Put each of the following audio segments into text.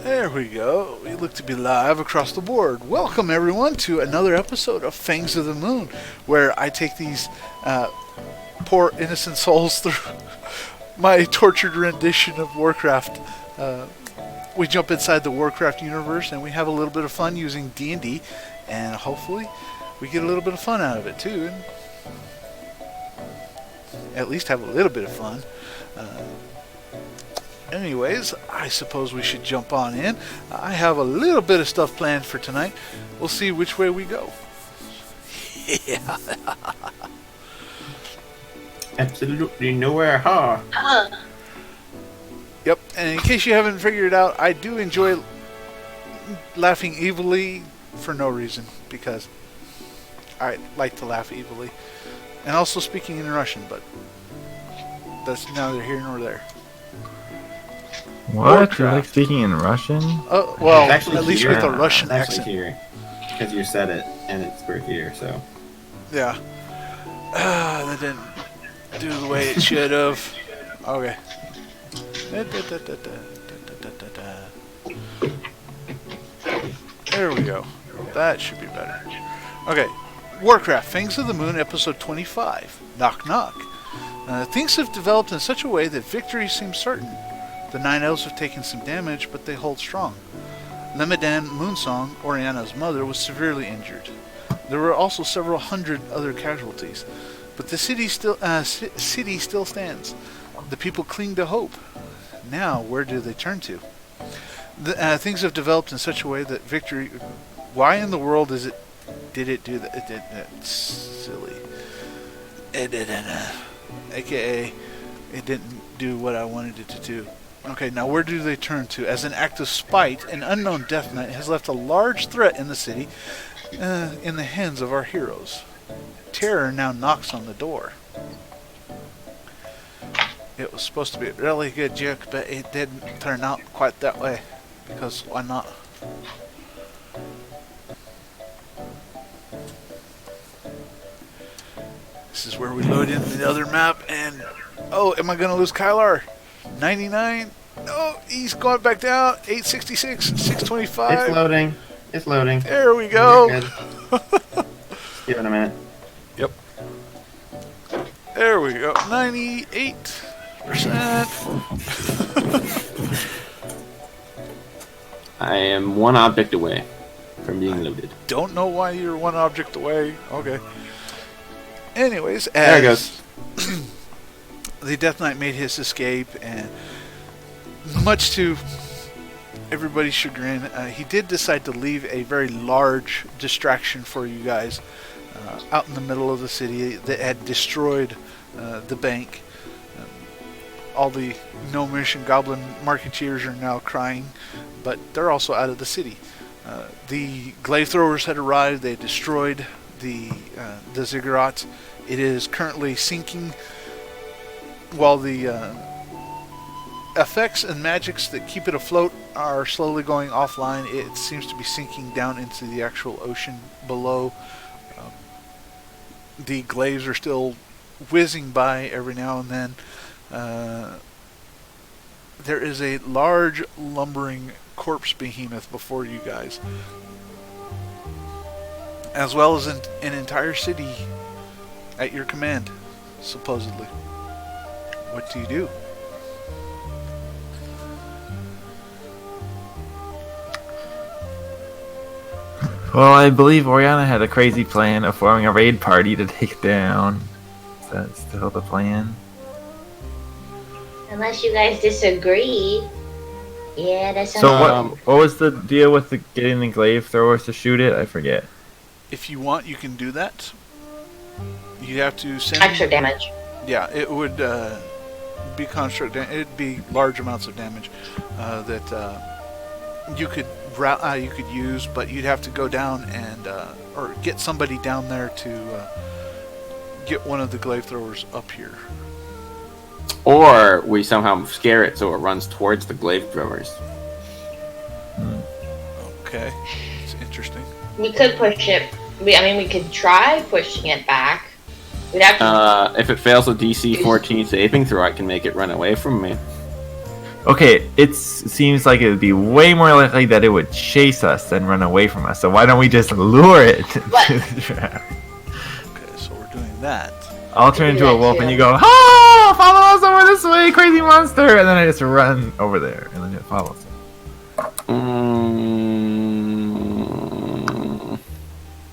There we go. We look to be live across the board. Welcome, everyone, to another episode of Fangs of the Moon, where I take these poor innocent souls through my tortured rendition of Warcraft. We jump inside the Warcraft universe, and we have a little bit of fun using D&D, and hopefully we get a little bit of fun out of it, too. And at least have a little bit of fun. Anyways, I suppose we should jump on in. I have a little bit of stuff planned for tonight. We'll see which way we go. Yeah. Absolutely nowhere, huh? Yep, and in case you haven't figured it out, I do enjoy laughing evilly for no reason, because I like to laugh evilly. And also speaking in Russian, but that's neither here nor there. What? Warcraft. You like speaking in Russian? Well, It's actually at least here. with a Russian It's actually accent. here. Because you said it, and it's we're here, so. Yeah. That didn't do the way it should have. Okay. There we go. That should be better. Okay. Warcraft, Fangs of the Moon, episode 25. Knock knock. Things have developed in such a way that victory seems certain. The Night Elves have taken some damage, but they hold strong. Lemidan Moonsong, Oriana's mother, was severely injured. There were also several hundred other casualties, but the city still stands. The people cling to hope. Now, where do they turn to? Things have developed in such a way that victory... Why in the world did it do that? It's silly. It didn't. AKA, it didn't do what I wanted it to do. Okay, now where do they turn to? As an act of spite, an unknown Death Knight has left a large threat in the city in the hands of our heroes. Terror now knocks on the door. It was supposed to be a really good joke, but it didn't turn out quite that way. Because why not? This is where we load in the other map, and... Oh, am I going to lose Kylar? 99? Oh, he's going back down. 866, 625. It's loading. It's loading. There we go. You're good. Give it a minute. Yep. There we go. 98%. I am one object away from being loaded. Don't know why you're one object away. Okay. Anyways, There it goes. The Death Knight made his escape, and much to everybody's chagrin, he did decide to leave a very large distraction for you guys out in the middle of the city that had destroyed the bank. All the gnomish and goblin marketeers are now crying, but they're also out of the city. The glaive throwers had arrived. They had destroyed the ziggurat. It is currently sinking, while the effects and magics that keep it afloat are slowly going offline. It seems to be sinking down into the actual ocean below. The glaives are still whizzing by every now and then. There is a large lumbering corpse behemoth before you guys, as well as an entire city at your command, supposedly. What do you do? Well, I believe Oriana had a crazy plan of forming a raid party to take it down. Is that still the plan? Unless you guys disagree. Yeah, that sounds So what was the deal with getting the glaive throwers to shoot it? I forget. If you want, you can do that. You have to send extra damage. Yeah, it would be construct. It'd be large amounts of damage that you could use, but you'd have to go down and or get somebody down there to get one of the glaive throwers up here. Or we somehow scare it so it runs towards the glaive throwers. Okay, it's interesting. We could push it. We could try pushing it back. We'd have to. If it fails a DC 14 saving throw, I can make it run away from me. Okay, it seems like it would be way more likely that it would chase us than run away from us. So why don't we just lure it to the trap? Okay, so we're doing that. I'll turn into do a that wolf too. and you go, "Ah, follow us over this way, crazy monster!" And then I just run over there, and then it follows us. I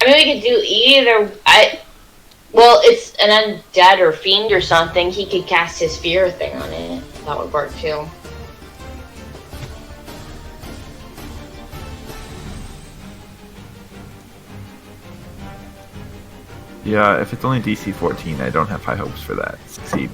mean, we could do either. Well, it's an undead or fiend or something. He could cast his fear thing on it. That would work too. Yeah, if it's only DC 14, I don't have high hopes for that succeeding.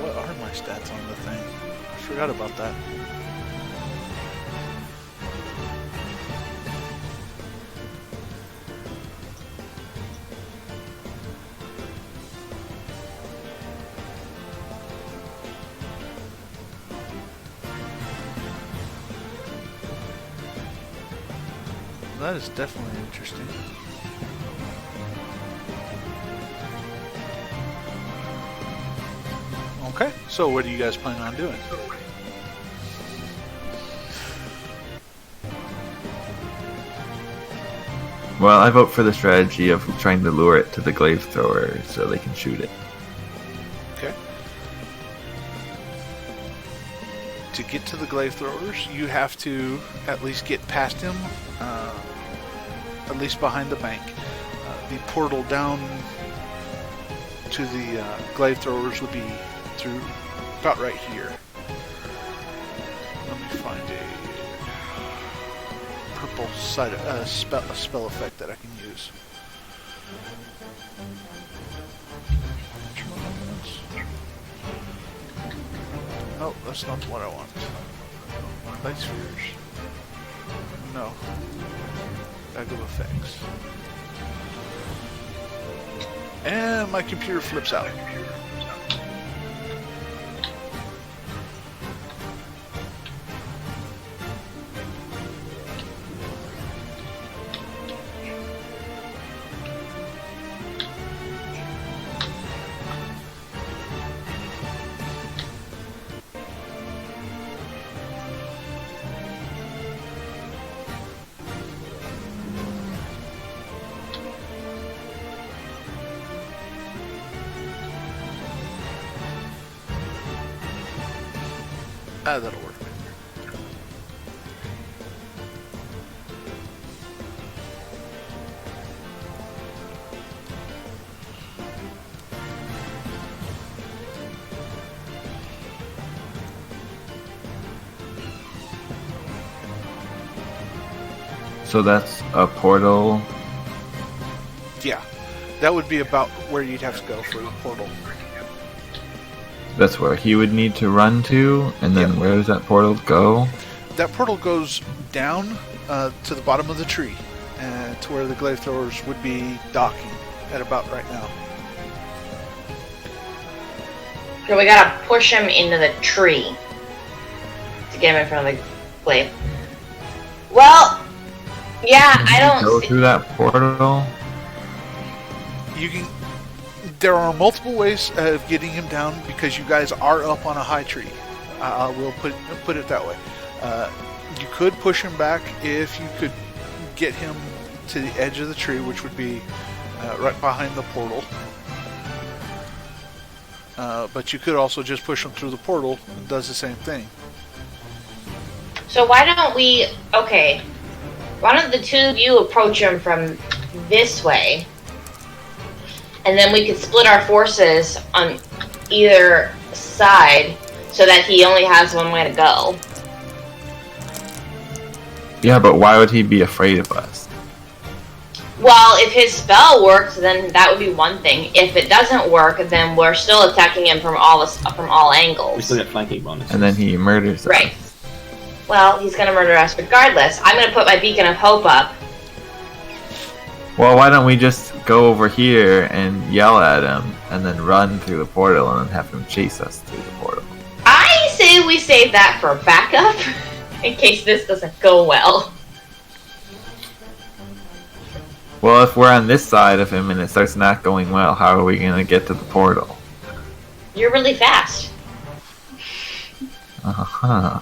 What are my stats on the thing? I forgot about that. That is definitely interesting. Okay, so what do you guys plan on doing? Well, I vote for the strategy of trying to lure it to the glaive thrower so they can shoot it. Okay. To get to the glaive throwers, you have to at least get past him, at least behind the bank. The portal down to the glaive throwers would be through about right here. Let me find a purple side a spell effect that I can use. No, that's not what I want. Light spheres. No. Bag of effects. And my computer flips out. Ah, that'll work. So that's a portal. Yeah, that would be about where you'd have to go for the portal. That's where he would need to run to, and then Yeah. where does that portal go? That portal goes down to the bottom of the tree, to where the glaive throwers would be docking at about right now. So we gotta push him into the tree to get him in front of the glaive. Well, yeah, I Go don't see. through that portal. You can. There are multiple ways of getting him down because you guys are up on a high tree. I will put it that way. You could push him back if you could get him to the edge of the tree, which would be right behind the portal. But you could also just push him through the portal. It does the same thing. So why don't we? Okay, why don't the two of you approach him from this way? And then we could split our forces on either side so that he only has one way to go. Yeah, but why would he be afraid of us? Well, if his spell works, then that would be one thing. If it doesn't work, then we're still attacking him from all We angles. still get flanking bonuses. And then he murders us. Right. Well, he's gonna murder us regardless. I'm gonna put my beacon of hope up. Well, why don't we just go over here and yell at him, and then run through the portal, and then have him chase us through the portal? I say we save that for backup, in case this doesn't go well. Well, if we're on this side of him and it starts not going well, how are we gonna get to the portal? You're really fast. Uh-huh.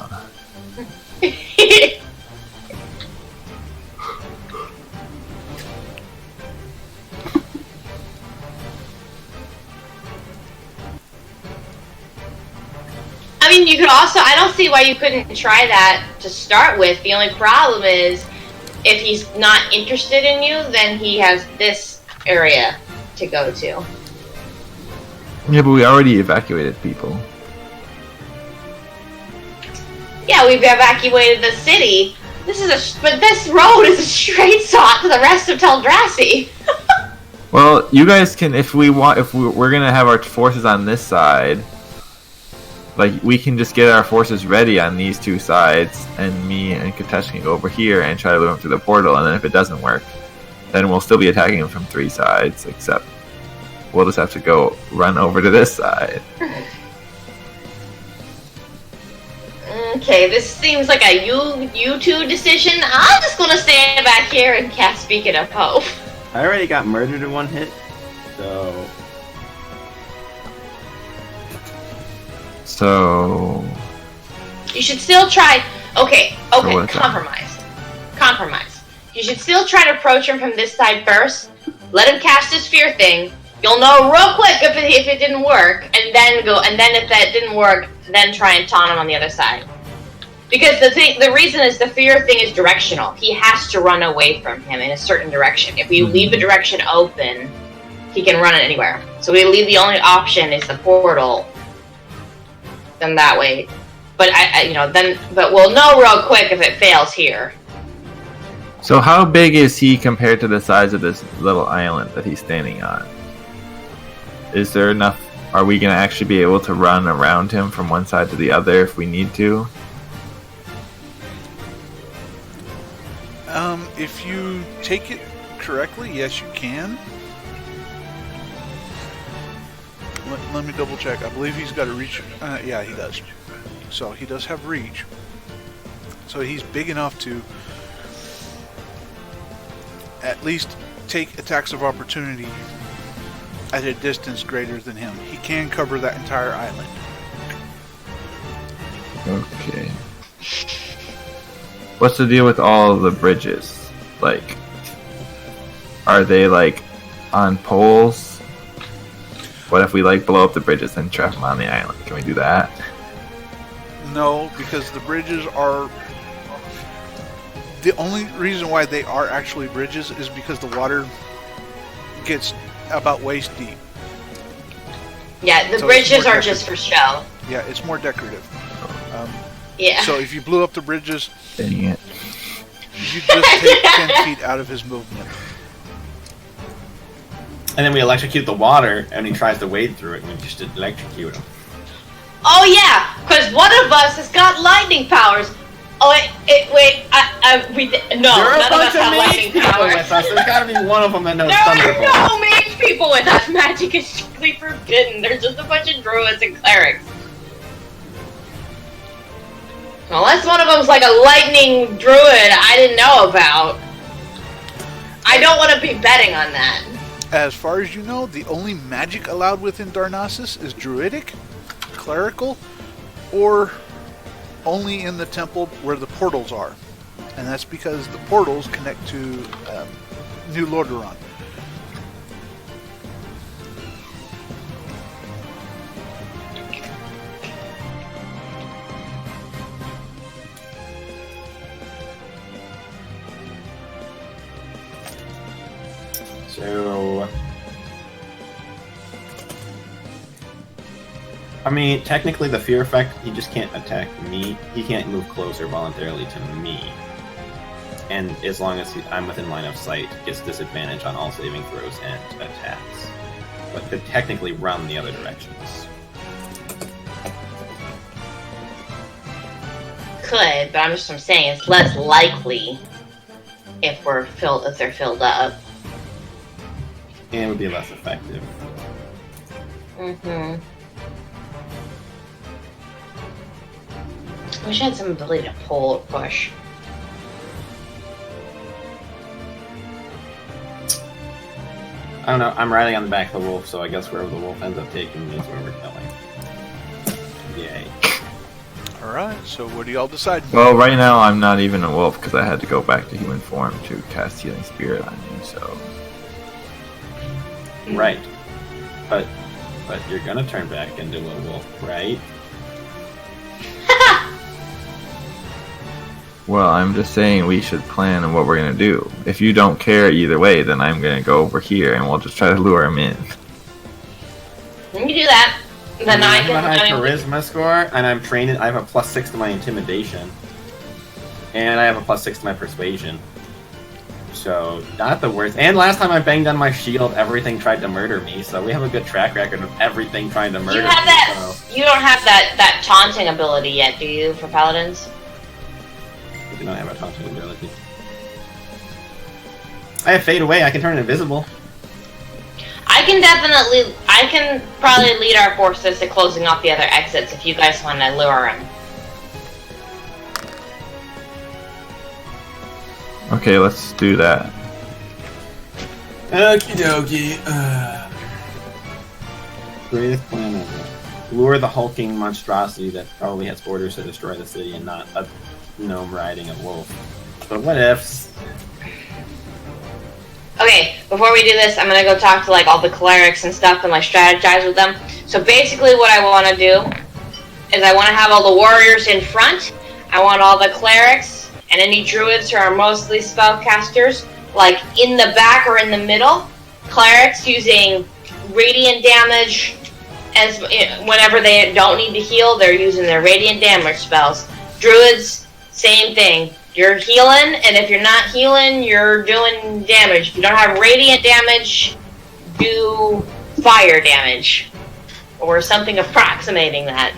I mean, you could also, I don't see why you couldn't try that to start with. The only problem is, if he's not interested in you, then he has this area to go to. Yeah, but we already evacuated people. Yeah, we've evacuated the city. But this road is a straight shot to the rest of Teldrassi. Well, you guys can, if we're gonna have our forces on this side, like, we can just get our forces ready on these two sides, and me and Katesh can go over here and try to lure him through the portal, and then if it doesn't work, then we'll still be attacking him from three sides, except we'll just have to go run over to this side. Okay, this seems like a you two decision. I'm just gonna stand back here and cast Beacon of Hope. I already got murdered in one hit, so... So... You should still try... Okay, what is that? Compromise. You should still try to approach him from this side first. Let him cast his fear thing. You'll know real quick if it didn't work, and then if that didn't work, then try and taunt him on the other side. Because the reason is the fear thing is directional. He has to run away from him in a certain direction. If we leave the direction open, he can run it anywhere. So we leave the only option is the portal. Then that way, but but we'll know real quick if it fails here. So how big is he compared to the size of this little island that he's standing on? Is there enough? Are we gonna actually be able to run around him from one side to the other if we need to? If you take it correctly, yes, you can. Let me double check. I believe he's got a reach. Yeah, he does. So he does have reach. So he's big enough to at least take attacks of opportunity at a distance greater than him. He can cover that entire island. Okay. What's the deal with all of the bridges? Like, are they like on poles? What if we like blow up the bridges and trap them on the island? Can we do that? No, because the bridges are... The only reason why they are actually bridges is because the water gets about waist deep. Yeah, the So bridges are just for show. Yeah, it's more decorative. Yeah. So if you blew up the bridges, Dang it. you just take 10 feet out of his movement. And then we electrocute the water, and he tries to wade through it, and we just electrocute him. Oh yeah, because one of us has got lightning powers. Oh wait, no, There are a none of bunch us of have mage lightning people powers. with us. There's gotta be one of them that knows There are Thunderbolt. no mage people with us. Magic is strictly forbidden. There's just a bunch of druids and clerics. Unless one of them's like a lightning druid I didn't know about. I don't want to be betting on that. As far as you know, the only magic allowed within Darnassus is druidic, clerical, or only in the temple where the portals are. And that's because the portals connect to New Lordaeron. So... I mean, technically the fear effect, he just can't attack me. He can't move closer voluntarily to me. And as long as I'm within line of sight, gets disadvantage on all saving throws and attacks. But could technically run the other directions. Could, but I'm saying it's less likely if they're filled up. And it would be less effective. Mm-hmm. Wish I had some ability to pull or push. I don't know. I'm riding on the back of the wolf, so I guess wherever the wolf ends up taking me is where we're going. Yay. Alright, so what do y'all decide? Well, right now I'm not even a wolf because I had to go back to human form to cast Healing Spirit on you, so... Right. But you're gonna turn back into a wolf, right? Well, I'm just saying we should plan on what we're gonna do. If you don't care either way, then I'm gonna go over here and we'll just try to lure him in. You can do that. Then I have a high can. charisma score, and I'm trained. I have a +6 to my intimidation, and I have a +6 to my persuasion. So not the worst. And last time I banged on my shield, everything tried to murder me. So we have a good track record of everything trying to murder You have me. that. So You don't have that taunting ability yet, do you, for paladins? we do not have a taunting ability. I have fade away. I can turn invisible. I can probably lead our forces to closing off the other exits if you guys want to lure him. Okay, let's do that. Okie dokie. Greatest plan ever. Lure the hulking monstrosity that probably has orders to destroy the city and not a gnome riding a wolf. But what ifs? Okay, before we do this, I'm gonna go talk to like all the clerics and stuff and like strategize with them. So basically what I want to do is I want to have all the warriors in front. I want all the clerics and any druids who are mostly spellcasters like in the back or in the middle. Clerics using radiant damage as whenever they don't need to heal, they're using their radiant damage spells. Druids, same thing. You're healing, and if you're not healing, you're doing damage. If you don't have radiant damage, do fire damage. Or something approximating that.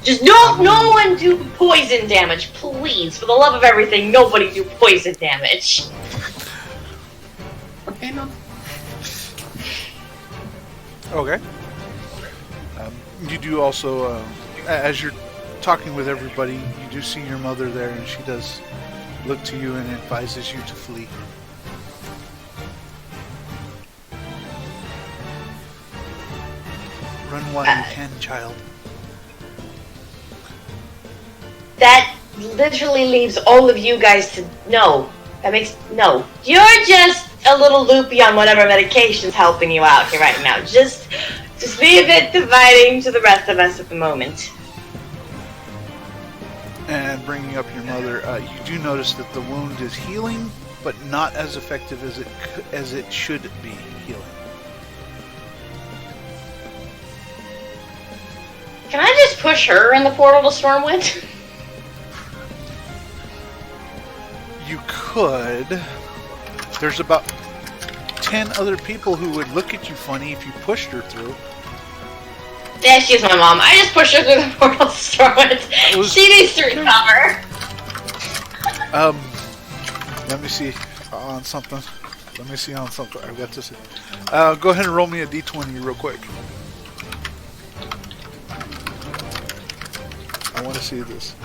Just no one do poison damage, please. For the love of everything, nobody do poison damage. Okay, no. Okay. You do also, as you're talking with everybody, you do see your mother there, and she does look to you and advises you to flee. Run while you can, child. That literally leaves all of you guys to no. No. You're just a little loopy on whatever medication's helping you out here right now. Just leave it dividing to the rest of us at the moment. And bringing up your mother, you do notice that the wound is healing, but not as effective as it should be healing. Can I just push her in the portal to Stormwind? You could. There's about 10 other people who would look at you funny if you pushed her through. Yeah, she's my mom. I just pushed her through the portal to Stormwind. She needs to recover. Let me see on something. I've got this. Go ahead and roll me a d20 real quick. I want to see this.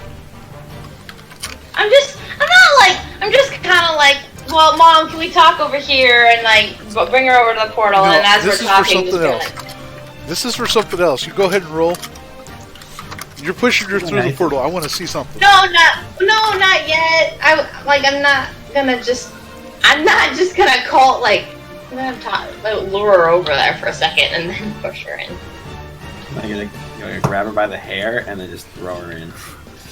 I'm just kind of like, well, Mom, can we talk over here and like bring her over to the portal? No, and as this we're is talking, for something else. This is for something else. You go ahead and roll. You're pushing her through the portal. I want to see something. No, not yet. I'm not just gonna call like. I'm gonna lure her over there for a second and then push her in. You're gonna grab her by the hair and then just throw her in.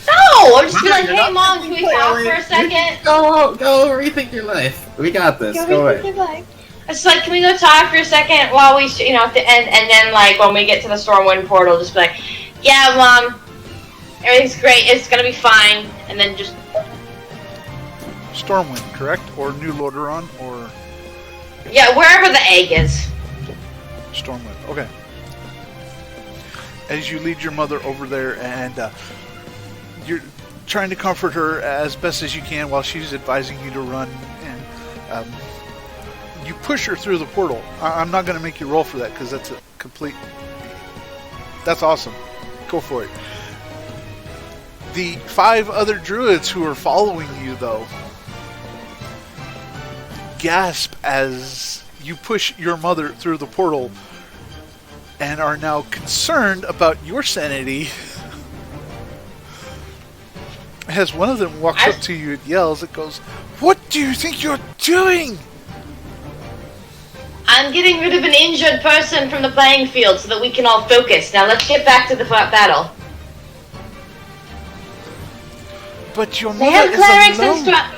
No, I'm just be like, hey, Mom, can we talk for a second? Go rethink your life. We got this. Go ahead. It's like, can we go talk for a second while we, at the end, and then like when we get to the Stormwind portal, just be like, yeah, Mom, everything's great, it's gonna be fine, and then just. Stormwind, correct? Or New Lordaeron, or. Yeah, wherever the egg is. Stormwind, okay. As you lead your mother over there, and you're trying to comfort her as best as you can while she's advising you to run, and you push her through the portal. I'm not going to make you roll for that because that's a complete... That's awesome. Go for it. The 5 other druids who are following you, though, gasp as you push your mother through the portal and are now concerned about your sanity. As one of them walks up to you and yells, it goes, "What do you think you're doing?" I'm getting rid of an injured person from the playing field so that we can all focus. Now let's get back to the battle. But your They mother have clerics is alone. and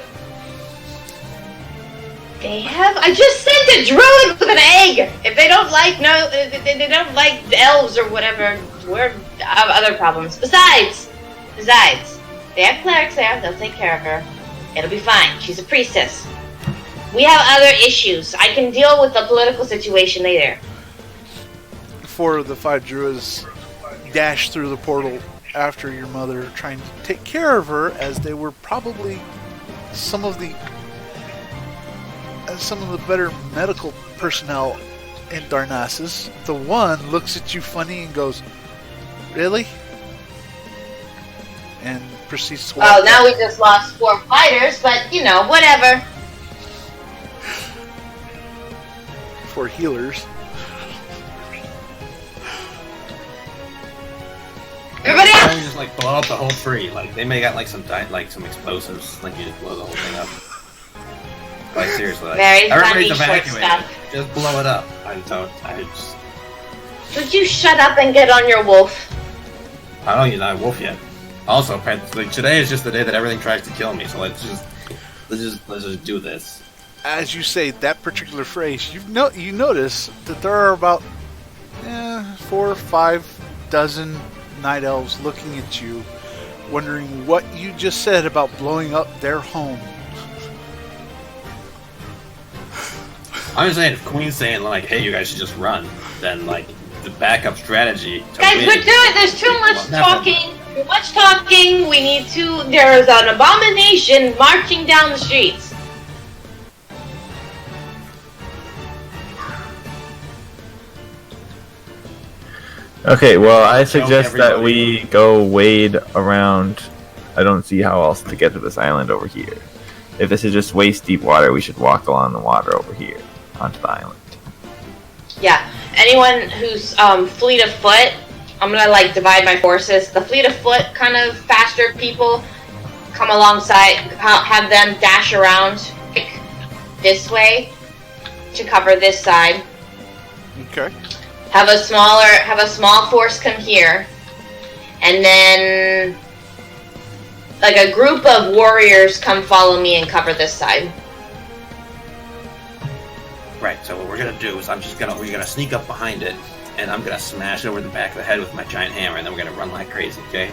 They have. I just sent a druid with an egg. If they don't like they don't like the elves or whatever, we're have other problems. Besides, they have clerics there. They'll take care of her. It'll be fine. She's a priestess. We have other issues. I can deal with the political situation later. 4 of the 5 druids dash through the portal after your mother, trying to take care of her, as they were probably some of the better medical personnel in Darnassus. The one looks at you funny and goes, "Really?" And proceeds to walk Well, now back. we just lost 4 fighters, but you know, whatever. 4 healers. Everybody Why else. don't you just like blow up the whole tree? Like they may got like some explosives. Like you just blow the whole thing up. Like seriously, like, Very everybody's funny, short evacuated. stuff. Just blow it up. I just Would you shut up and get on your wolf? I don't even know wolf yet. Also, like, today is just the day that everything tries to kill me. So let's just do this. As you say that particular phrase, you notice that there are about 4 or 5 dozen night elves looking at you, wondering what you just said about blowing up their home. I'm just saying, if Queen's saying like, "Hey, you guys should just run," then like the backup strategy. To Guys, win we're doing. There's too much Well, nothing. talking. Too much talking. We need to. There is an abomination marching down the streets. Okay, well, I Choke suggest that everybody. we go wade around. I don't see how else to get to this island over here. If this is just waist deep water, we should walk along the water over here onto the island. Yeah. Anyone who's fleet of foot, I'm gonna like divide my forces. The fleet of foot, kind of faster people, come alongside. Have them dash around this way to cover this side. Okay. Have a small force come here, and then like a group of warriors come follow me and cover this side. Right. So what we're gonna do is we're gonna sneak up behind it, and I'm gonna smash it over the back of the head with my giant hammer, and then we're gonna run like crazy. Okay.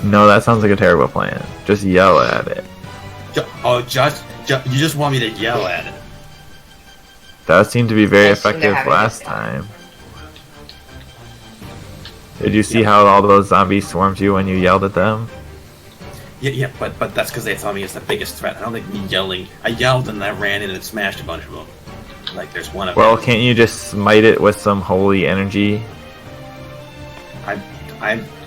No, that sounds like a terrible plan. Just yell at it. You just want me to yell at it? That seemed to be very I assume they're effective having last this time. Did you see how all those zombies swarmed you when you yelled at them? Yeah, but that's because they saw me as the biggest threat. I don't think me yelling. I yelled and I ran in and smashed a bunch of them. Like there's one of Well, them. can't you just smite it with some holy energy?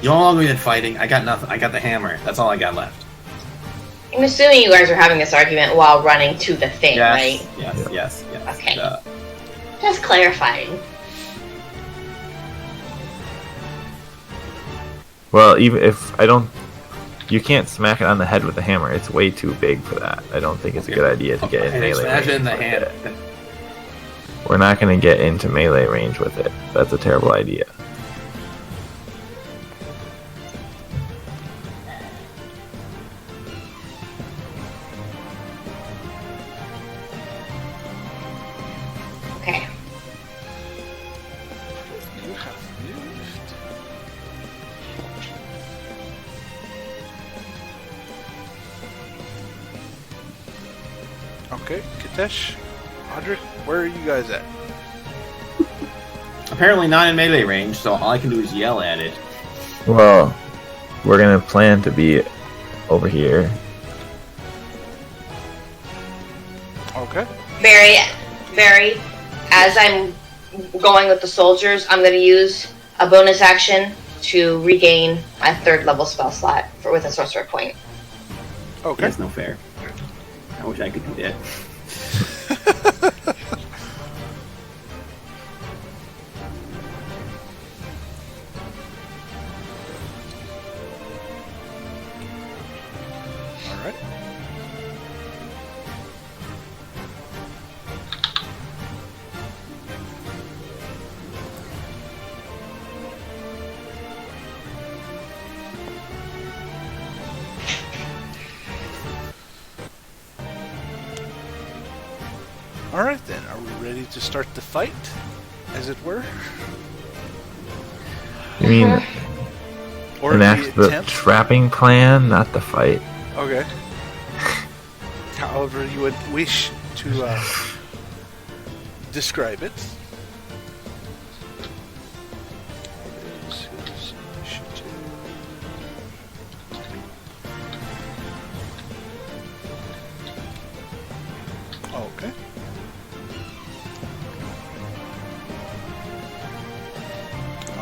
You all know me in fighting. I got nothing. I got the hammer. That's all I got left. I'm assuming you guys are having this argument while running to the thing, right? Yes. Okay. Just clarifying. Well, even if I don't... You can't smack it on the head with a hammer. It's way too big for that. I don't think it's a good idea to get in melee Smash it in range the with hand. it. We're not going to get into melee range with it. That's a terrible idea. Okay. You have moved. Okay, Katesh, Audric, where are you guys at? Apparently not in melee range, so all I can do is yell at it. Well, we're going to plan to be over here. Okay. Barry, Barry, as I'm going with the soldiers, I'm going to use a bonus action to regain my 3rd level spell slot with a sorcerer point. Okay. That's no fair. I wish I could do that. All right. All right then. Are we ready to start the fight, as it were? You mean Or enact the trapping plan, not the fight? Okay. However you would wish to describe it. What is his initiative? Okay.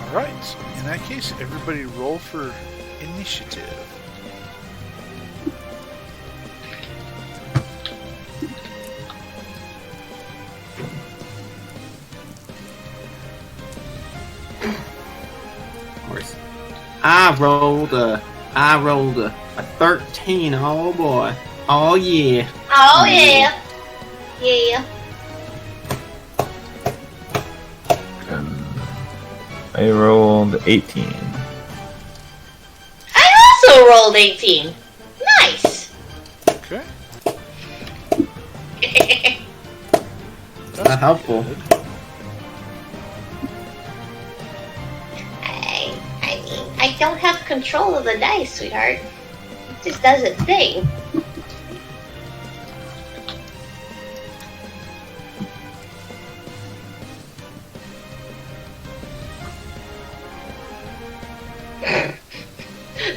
Alright, so in that case, everybody roll for initiative. Of course. I rolled a 13. Oh boy. Oh yeah. Oh, yeah. Yeah. I rolled 18. I also rolled 18. Nice. Okay. Not helpful. I mean, I don't have control of the dice, sweetheart. It just does its thing.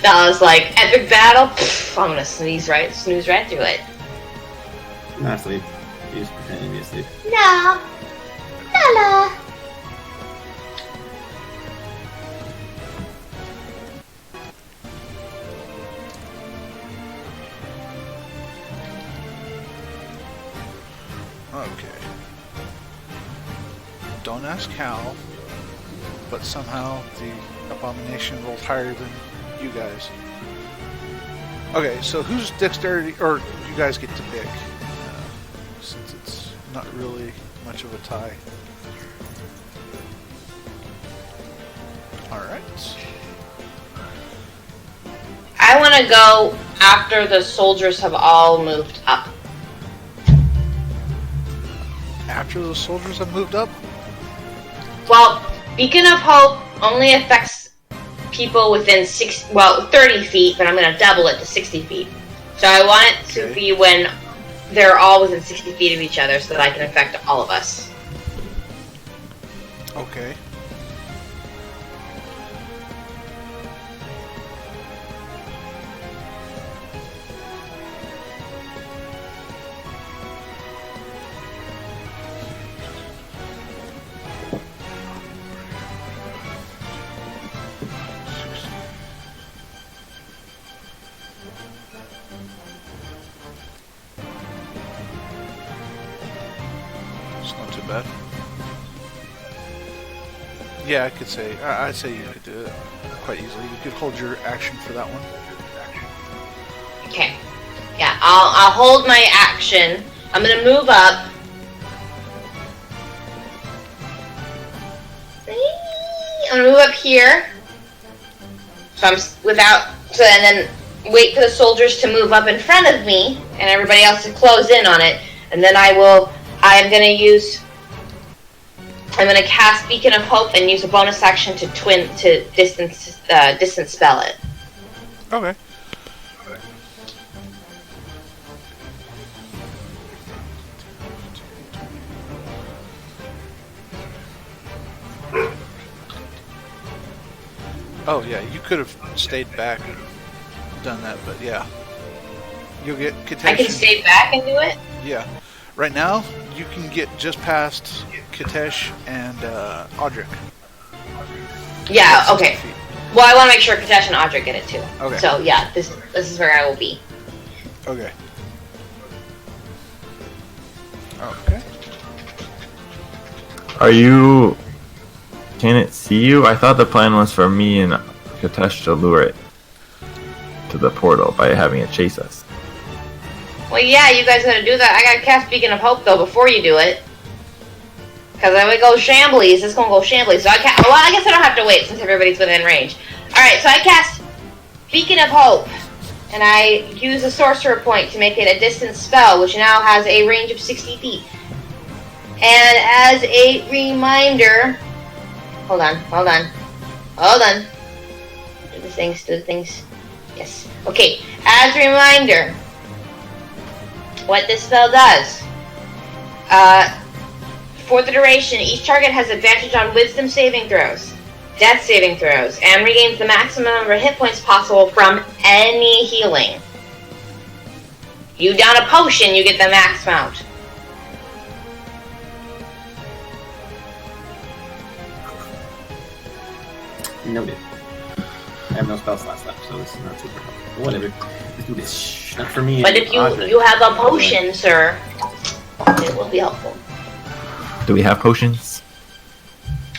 That was like epic battle. Pff, I'm gonna snooze right through it. Not asleep. You just pretending to be asleep. No. La. Okay. Don't ask how, but somehow the abomination rolled higher than you guys. Okay, so whose dexterity, or you guys get to pick, since it's not really much of a tie. Alright. I want to go after the soldiers have all moved up. After those soldiers have moved up? Well, Beacon of Hope only affects people within 30 feet, but I'm going to double it to 60 feet. So I want it to be when they're all within 60 feet of each other so that I can affect all of us. Okay. Bad. Yeah, I could say. I'd say you could do it quite easily. You could hold your action for that one. Okay. Yeah, I'll hold my action. I'm gonna move up. I'm gonna move up here. So and then wait for the soldiers to move up in front of me, and everybody else to close in on it, and then I'm gonna cast Beacon of Hope and use a bonus action to distance spell it. Okay. Oh yeah, you could have stayed back and done that, but yeah. You'll get I contagion. can stay back and do it? Yeah. Right now, you can get just past Katesh and Audric. Yeah, okay. Well, I want to make sure Katesh and Audric get it too. Okay. So, yeah, this is where I will be. Okay. Okay. Are you... Can it see you? I thought the plan was for me and Katesh to lure it to the portal by having it chase us. Well, yeah, you guys gotta do that. I gotta cast Beacon of Hope, though, before you do it. Because if it goes shamblies, it's gonna go shamblies. So I guess I don't have to wait since everybody's within range. Alright, so I cast Beacon of Hope. And I use a sorcerer point to make it a distance spell, which now has a range of 60 feet. And as a reminder... Hold on. Do the things. Yes. Okay, as a reminder, what this spell does. For the duration, each target has advantage on wisdom saving throws, death saving throws, and regains the maximum number of hit points possible from any healing. You down a potion, you get the max amount. Noted. I have no spell slots left, so this is not super helpful. Whatever. Let's do this. Shh, not for me. But if you have a potion, sir, it will be helpful. Do we have potions?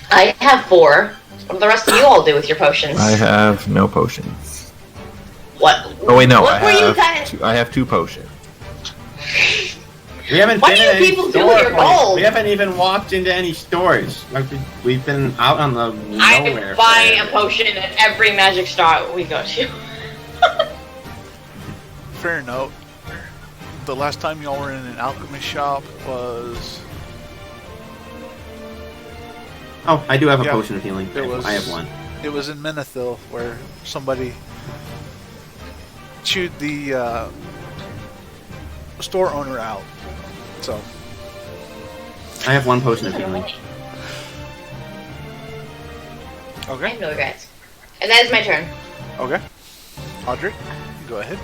I have 4. What do the rest of you all do with your potions? I have no potions. What? Oh wait, no. What were you guys? I have 2 potions. We haven't What been do you in any people do store with your points. gold? We haven't even walked into any stores. We've been out on the nowhere. I buy a potion at every magic store we go to. Fair note. The last time y'all were in an alchemist shop was... Oh, I do have a Yeah, potion of healing. it was- I have one. It was in Menethil where somebody chewed the store owner out. So, I have one potion of healing. I okay, have no regrets. And that is my turn. okay. Audrey, go ahead.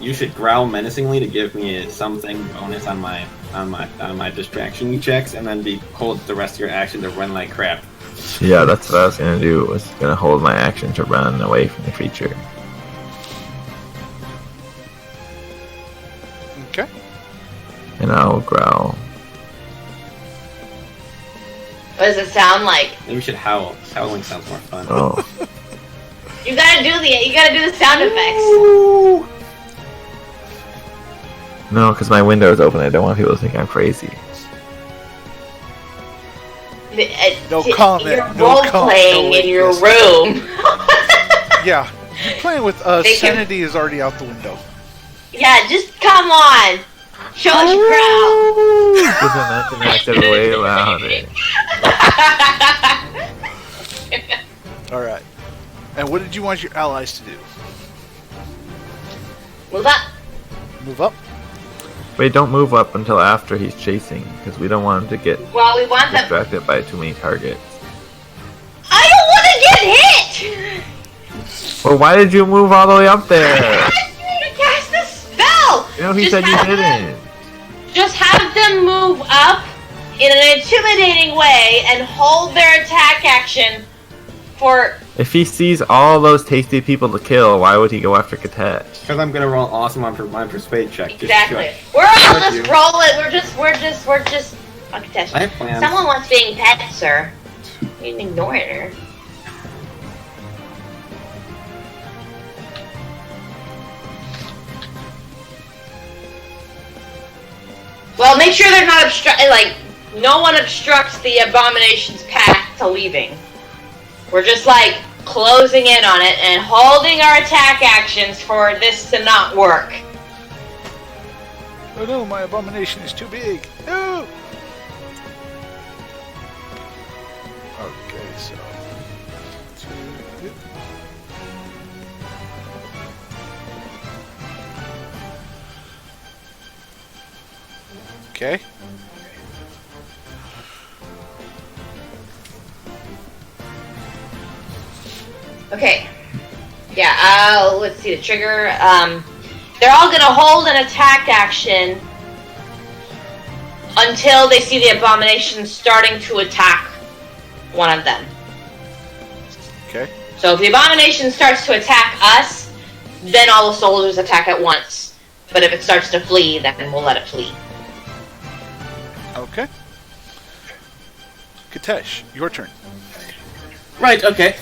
You should growl menacingly to give me something bonus on my distraction checks, and then hold the rest of your action to run like crap. Yeah, that's what I was gonna do. Was gonna hold my action to run away from the creature. Okay. And I'll growl. What does it sound like? Maybe we should howl. Howling sounds more fun. Oh. You gotta do the sound effects. No, because my window is open. I don't want people to think I'm crazy. No comment, You're no role comment, playing no in your witness. room. Yeah, you playing with us. Thank you. Sanity is already out the window. Yeah, just come on. Show us your growl. Doesn't that acted way louder. Alright. And what did you want your allies to do? Move up. Move up? Wait, don't move up until after he's chasing, because we don't want him to get Well, we want them. distracted by too many targets. I don't want to get hit. Well, why did you move all the way up there? I asked you to cast the spell. You know, he Just said you have them- didn't. Just have them move up in an intimidating way and hold their attack action for. If he sees all those tasty people to kill, why would he go after Katesh? Because I'm gonna roll awesome on my persuade check. Just Exactly. shush. We're all Thank just you. rolling. We're just. Fuck Tess. I have plans. Someone wants being pet, sir. You can ignore her. Well, make sure they're not like no one obstructs the abomination's path to leaving. We're just like closing in on it and holding our attack actions for this to not work. Oh no, my abomination is too big. No! Okay, so... Okay. Okay. Yeah, let's see the trigger. They're all gonna hold an attack action until they see the abomination starting to attack one of them. Okay. So if the abomination starts to attack us, then all the soldiers attack at once. But if it starts to flee, then we'll let it flee. Okay. Katesh, your turn. Right, okay.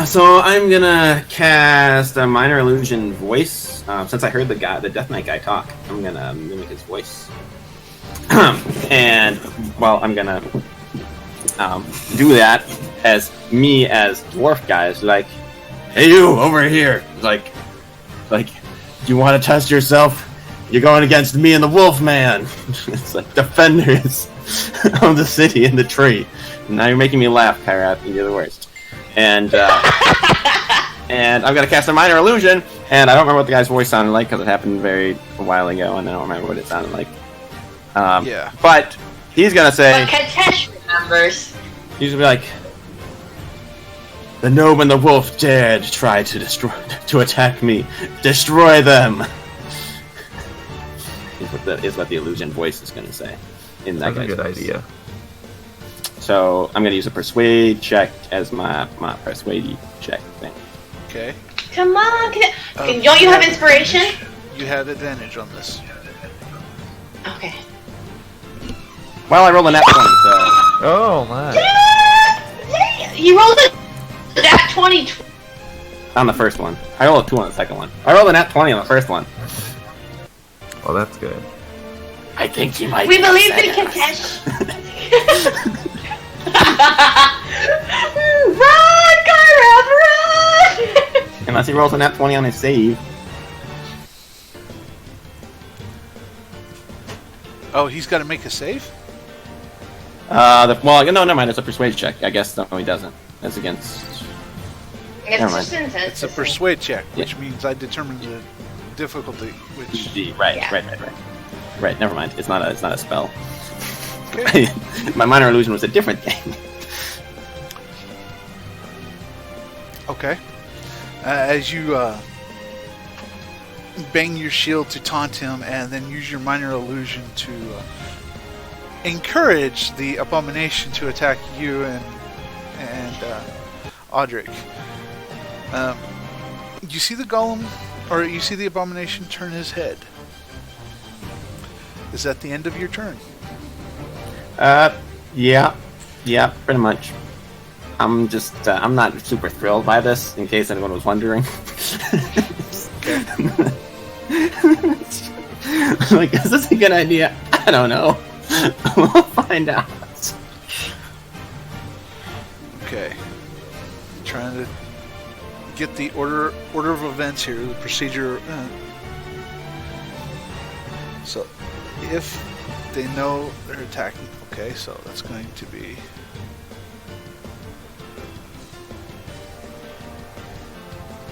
So I'm gonna cast a Minor Illusion Voice. Since I heard the Death Knight guy talk, I'm gonna mimic his voice. And, well, I'm gonna do that as me as dwarf guys, like, hey you, over here! Like, you want to test yourself? You're going against me and the Wolfman! It's like, defenders of the city and the tree. Now you're making me laugh, Kyrat, you're the worst. And, and I'm gonna cast a Minor Illusion, and I don't remember what the guy's voice sounded like, because it happened a while ago, and I don't remember what it sounded like. Yeah. But he's gonna say... But Katesh remembers. He's gonna be like... The gnome and the wolf dared try to attack me. Destroy them! Is what the illusion voice is gonna say. In that That's a guy's good voice. idea. So I'm gonna use a persuade check as my persuade check thing. Okay. Come on, don't you have inspiration? You have advantage on this. Okay. Well, I rolled a nat 20, so... Oh my. You rolled a nat 20. On the first one. I rolled a 2 on the second one. I rolled a nat 20 on the first one. Well, that's good. I think you might... We believe in Katesh. Run, Kyra, run! Unless he rolls a nat 20 on his save. Oh, he's got to make a save? Well, no, never mind. It's a persuade check. I guess no, he doesn't. That's against... It's Never just intense. It's a persuade check, which means I determine the difficulty, which... Right, Yeah. right. Right, never mind. It's not a spell. Okay. My Minor Illusion was a different thing. Okay. As you bang your shield to taunt him and then use your Minor Illusion to encourage the abomination to attack you and Audric. You see the golem, or you see the abomination turn his head. Is that the end of your turn? Yeah, pretty much. I'm just, I'm not super thrilled by this, in case anyone was wondering. Okay. Like, is this a good idea? I don't know. We'll find out. Okay. Trying to get the order of events here, the procedure. So, if they know they're attacking, okay, so that's going to be...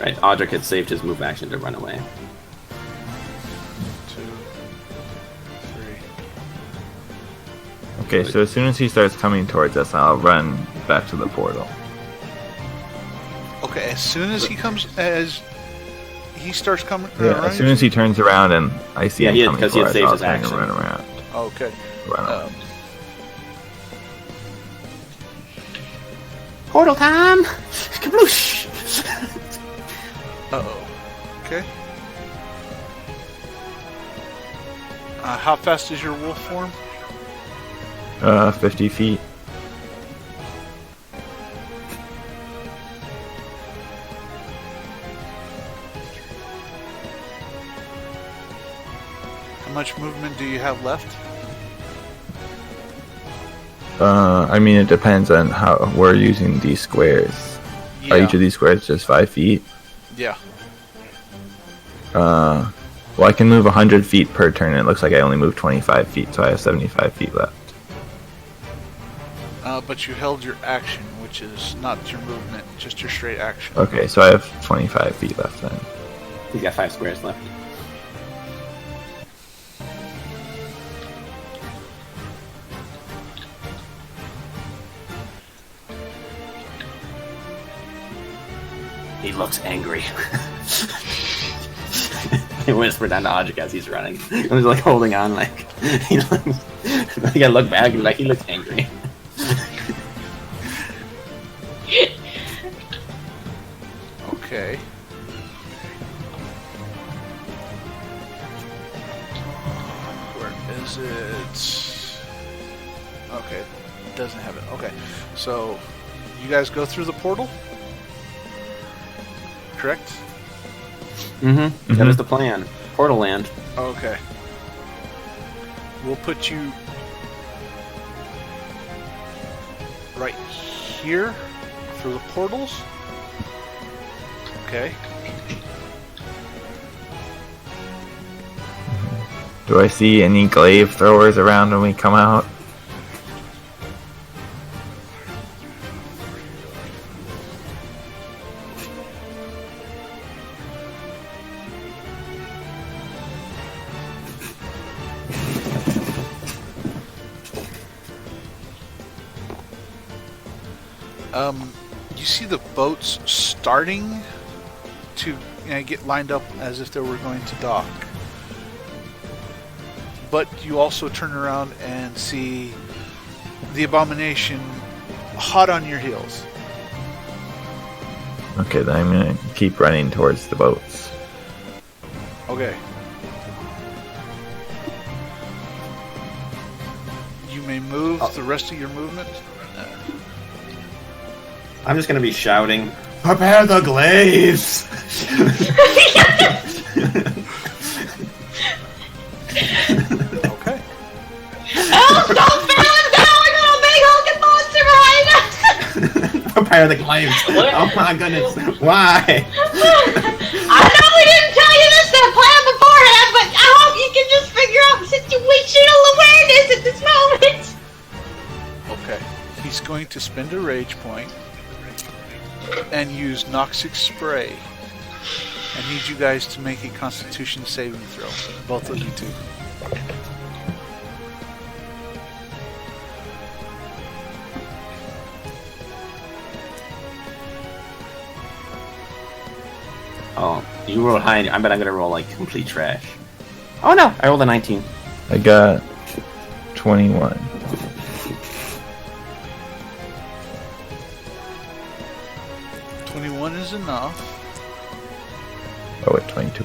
Right, Audric had saved his move action to run away. 2, 3. Okay, so as soon as he starts coming towards us, I'll run back to the portal. Okay, as soon as he comes, as he starts coming, Yeah, as soon as he turns around and I see Yeah, him coming because he had towards us, saved I'll his turn and action. run around. Okay. Run around. Portal time! Kabloosh! Uh-oh. Okay. How fast is your wolf form? 50 feet. How much movement do you have left? I mean, it depends on how we're using these squares. Yeah. Are each of these squares just 5 feet? Yeah. Well, I can move 100 feet per turn, and it looks like I only moved 25 feet, so I have 75 feet left. But you held your action, which is not your movement, just your straight action. Okay, so I have 25 feet left then. He's got 5 squares left. He looks angry. I whisper down to Audric as he's running. I was like holding on, like he looks. Like I look back and like he looks angry. Okay. Where is it? Okay, it doesn't have it. Okay, so you guys go through the portal, correct? Mm-hmm. That is the plan. Portal land. Okay. We'll put you right here for the portals. Okay. Do I see any glaive throwers around when we come out? You see the boats starting to get lined up as if they were going to dock. But you also turn around and see the abomination hot on your heels. Okay, then I'm gonna keep running towards the boats. Okay. You may move the rest of your movement. I'm just gonna be shouting, "Prepare the glaives!" Okay. Oh, stop falling down! We got a big hulking monster behind us! Prepare the glaives! Oh my goodness! Why? I know we didn't tell you this in a plan beforehand, but I hope you can just figure out situational awareness at this moment! Okay. He's going to spend a rage point and use Noxic Spray. I need you guys to make a Constitution saving throw. Both of you two. Oh, you rolled high. I bet I'm gonna roll like complete trash. Oh no! I rolled a 19. I got 21. 21 is enough. Oh, wait, 22.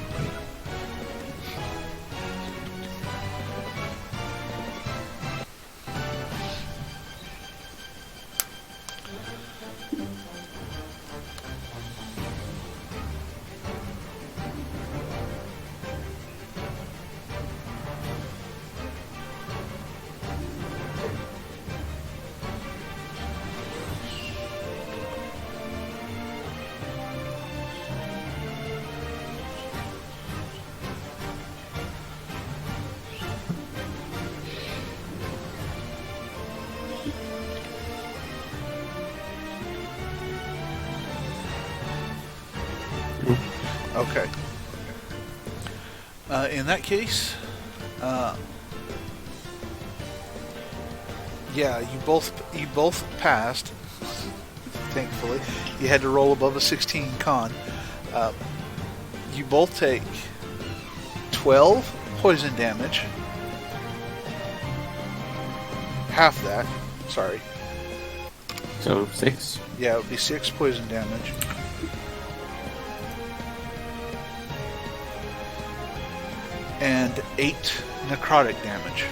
Okay. In that case, yeah, you both passed. Thankfully, you had to roll above a 16 con. You both take 12 poison damage. Half that. Sorry. So 6. Yeah, it would be 6 poison damage. And 8 necrotic damage.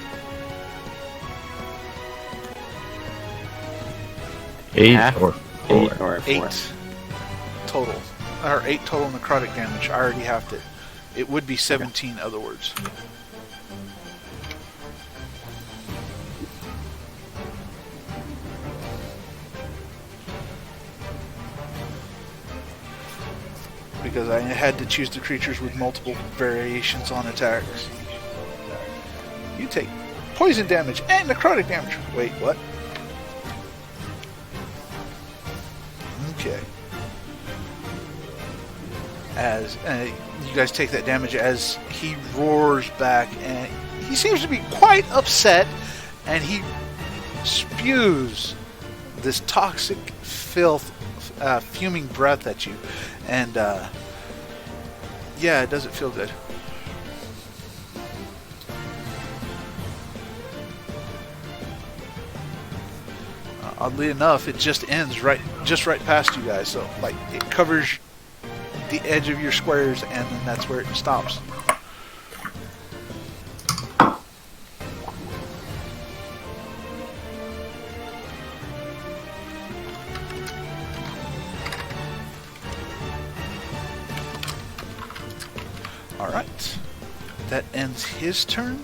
8 Half? or 4? 8 or 4. 8 total. Or 8 total necrotic damage. I already halved it. It would be 17 other words. Because I had to choose the creatures with multiple variations on attacks. You take poison damage and necrotic damage. Wait, what? Okay. As you guys take that damage as he roars back, and he seems to be quite upset, and he spews this toxic filth, fuming breath at you, and yeah, it doesn't feel good. Oddly enough, it just ends right past you guys. So like it covers the edge of your squares, and then that's where it stops. Alright, that ends his turn.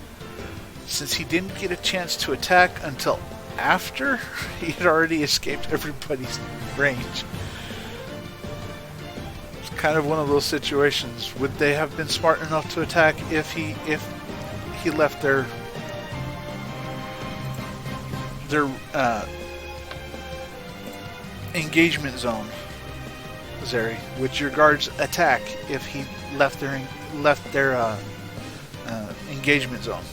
Since he didn't get a chance to attack until after he had already escaped everybody's range. It's kind of one of those situations. Would they have been smart enough to attack if he left their engagement zone? Zeri, would your guards attack if he left their engagement zone?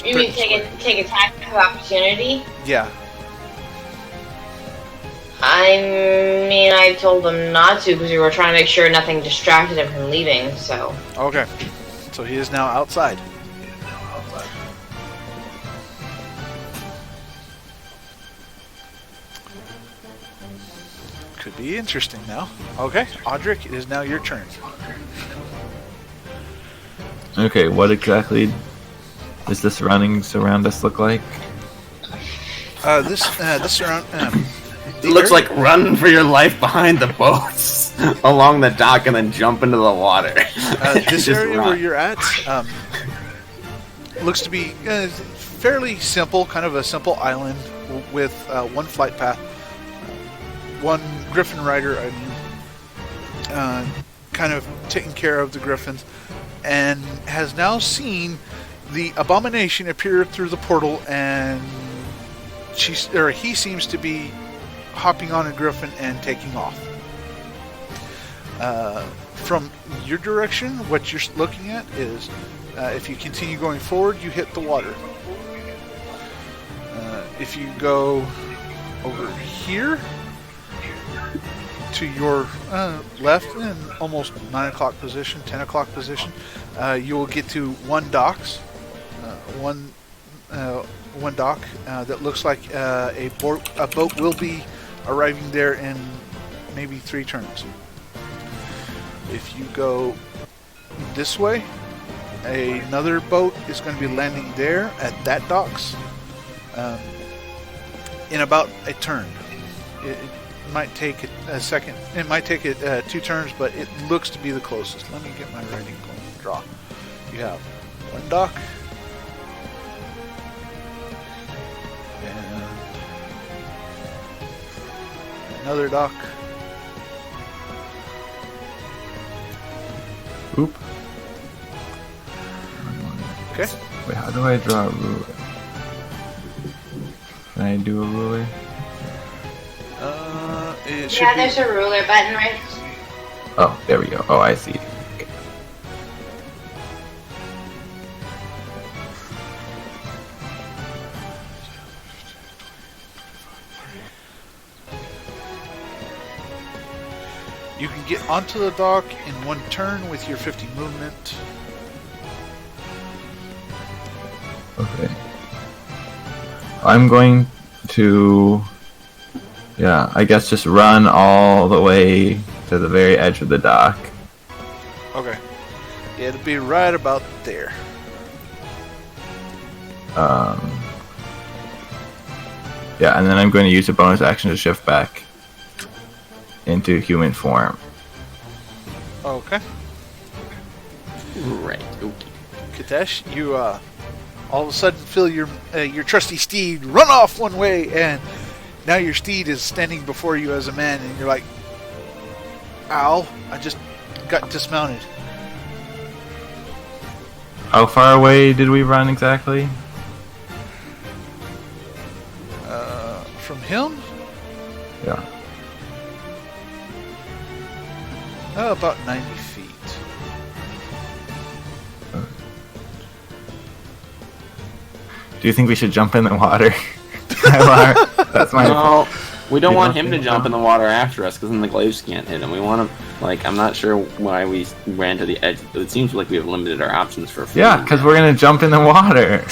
You mean take attack of opportunity? Yeah. I mean, I told them not to because we were trying to make sure nothing distracted him from leaving, so... Okay. So he is now outside. Could be interesting now. Okay, Audric, it is now your turn. Okay, what exactly does the surroundings around us look like? This surround. It looks like run for your life behind the boats along the dock and then jump into the water. This Just area run. where you're at looks to be fairly simple, kind of a simple island with one flight path, one griffin rider, kind of taking care of the griffins, and has now seen the abomination appear through the portal, and he seems to be hopping on a griffin and taking off. From your direction, what you're looking at is, if you continue going forward, you hit the water. If you go over here to your left in almost 9 o'clock position, 10 o'clock position, you will get to one docks. One dock that looks like a boat will be arriving there in maybe 3 turns. If you go this way, another boat is going to be landing there at that docks in about a turn. It might take a second. It might take it 2 turns, but it looks to be the closest. Let me get my writing draw. You have one dock. And another dock. Oop. Okay. Wait, how do I draw a ruler? Can I do a ruler? It should Yeah, be, there's a ruler button right. Oh, there we go. Oh, I see. Okay. you can get onto the dock in 1 turn with your 50 movement. Okay. I'm going to, yeah, I guess just run all the way to the very edge of the dock. Okay. Yeah, it'll be right about there. Yeah, and then I'm going to use a bonus action to shift back into human form. Okay. Right. Okay. Katesh, you all of a sudden feel your trusty steed run off one way, and now your steed is standing before you as a man, and you're like, ow, I just got dismounted. How far away did we run exactly? From him? Yeah. About 90 feet. Do you think we should jump in the water? Tyler? That's my. No, we don't You want don't him to think jump so? in the water after us, because then the glaives can't hit him. We want him, like, I'm not sure why we ran to the edge, but it seems like we have limited our options for food. Yeah, because we're gonna jump in the water.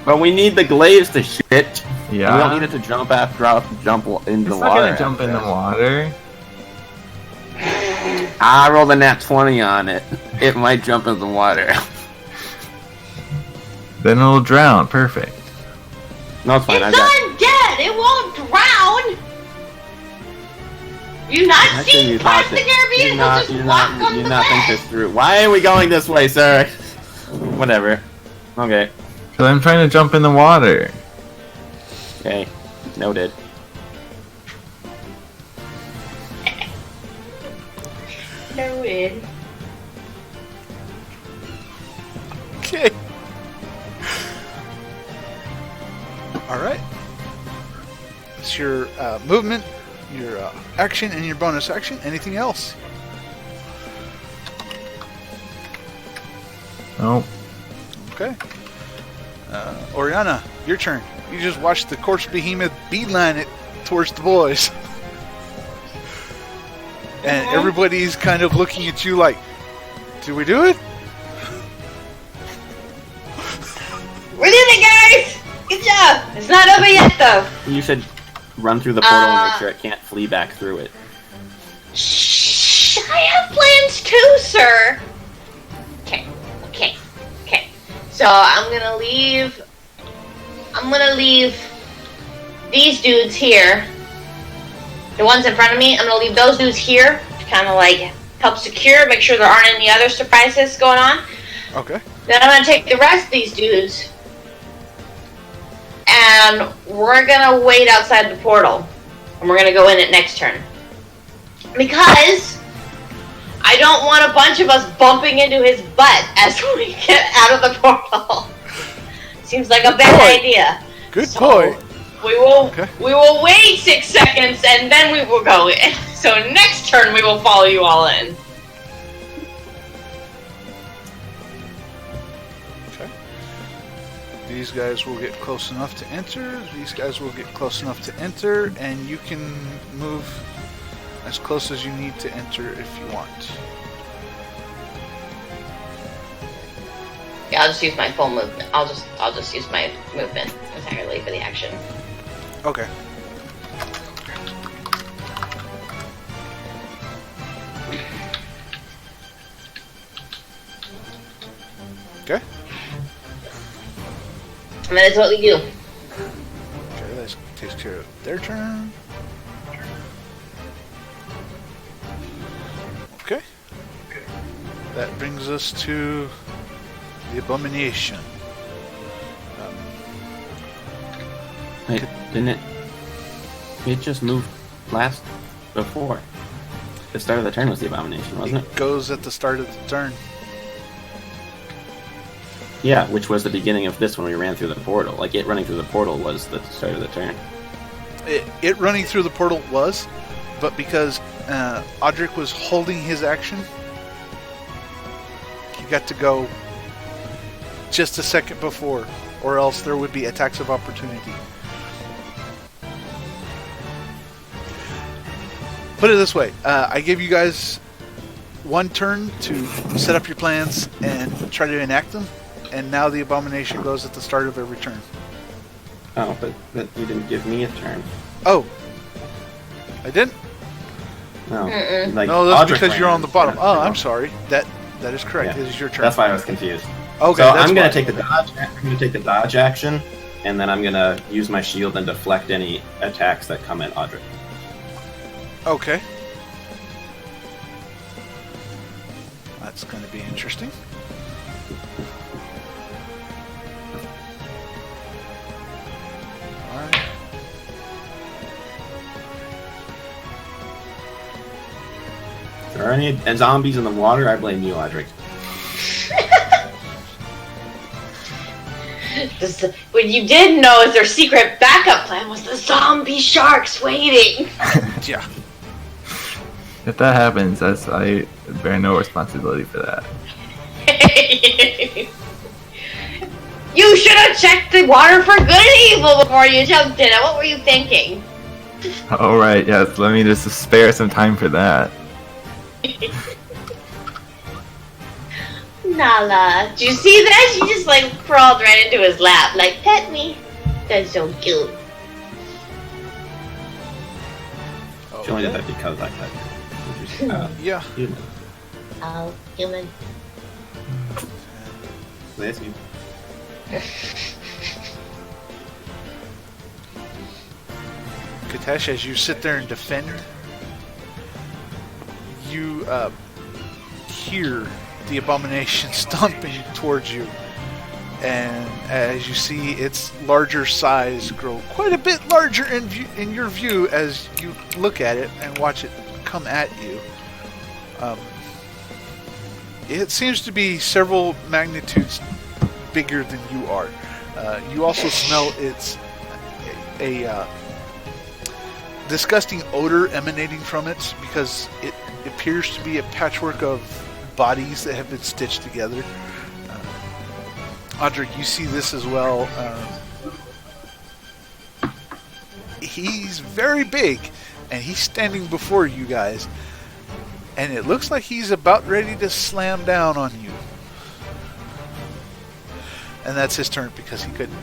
But we need the glaives to hit. Yeah. We don't need it to jump jump into the It's not water. gonna jump in the water. I rolled a nat 20 on it. It might jump in the water. Then it'll drown. Perfect. No, it's fine. It's undead! It won't drown! You not Actually, seen you Pirates thought of the Caribbean? They'll just walk on you the not think bed. this through. Why are we going this way, sir? Whatever. Okay. Cause I'm trying to jump in the water. Okay. Noted. Noted. Okay. Alright. It's your movement, your action, and your bonus action. Anything else? Oh, Okay. Oriana, your turn. You just watched the corpse behemoth beeline it towards the boys. And everybody's kind of looking at you like, did we do it? We did it, guys! Good job! It's not over yet, though. You should run through the portal and make sure it can't flee back through it. Shh! I have plans too, sir! Okay. So I'm gonna leave these dudes here. The ones in front of me, I'm gonna leave those dudes here to kind of like help secure, make sure there aren't any other surprises going on. Okay. Then I'm gonna take the rest of these dudes and we're gonna wait outside the portal. And we're gonna go in it next turn. Because I don't want a bunch of us bumping into his butt as we get out of the portal. Seems like a bad point. idea. Good So, point. We will Okay. wait 6 seconds and then we will go in. So next turn we will follow you all in. Okay. These guys will get close enough to enter. These guys will get close enough to enter, and you can move as close as you need to enter if you want. Yeah, I'll just use my full movement. I'll just use my movement entirely for the action. Okay. Okay. And that is what we do. Okay, that takes care of their turn. Okay. That brings us to the abomination. Wait, didn't it? It just moved before. The start of the turn was the abomination, wasn't it? It goes at the start of the turn. Yeah, which was the beginning of this when we ran through the portal. Like, it running through the portal was the start of the turn. It running through the portal was, but because Audric was holding his action, he got to go just a second before, or else there would be attacks of opportunity. Put it this way, I give you guys one turn to set up your plans and try to enact them, and now the abomination goes at the start of every turn. Oh, but you didn't give me a turn. Oh, I didn't? No. Mm-mm. No, that's Audric because ran you're on the first. bottom. Oh, No. I'm sorry. That is correct. Yeah. It is your turn. That's why I was confused. Okay, So that's I'm gonna why. take the dodge. I'm gonna take the dodge action, and then I'm gonna use my shield and deflect any attacks that come at Audric. Okay. That's going to be interesting. Alright. If there are any zombies in the water, I blame you, Audric. What you didn't know is their secret backup plan was the zombie sharks waiting. Yeah. if that happens, I bear no responsibility for that. You should have checked the water for good and evil before you jumped in it. What were you thinking? All right, yes. Let me just spare some time for that. Nala, did you see that? She just like crawled right into his lap, like pet me. That's so cute. She only did that because I cut her. Yeah. Human. Oh, human. Bless you. Katesh, as you sit there and defend, you hear the abomination stomping towards you. And as you see its larger size grow quite a bit larger in your view as you look at it and watch it come at you. It seems to be several magnitudes bigger than you are. You also smell its a disgusting odor emanating from it because it appears to be a patchwork of bodies that have been stitched together. Audric, you see this as well. He's very big, and he's standing before you guys, and it looks like he's about ready to slam down on you. And that's his turn because he couldn't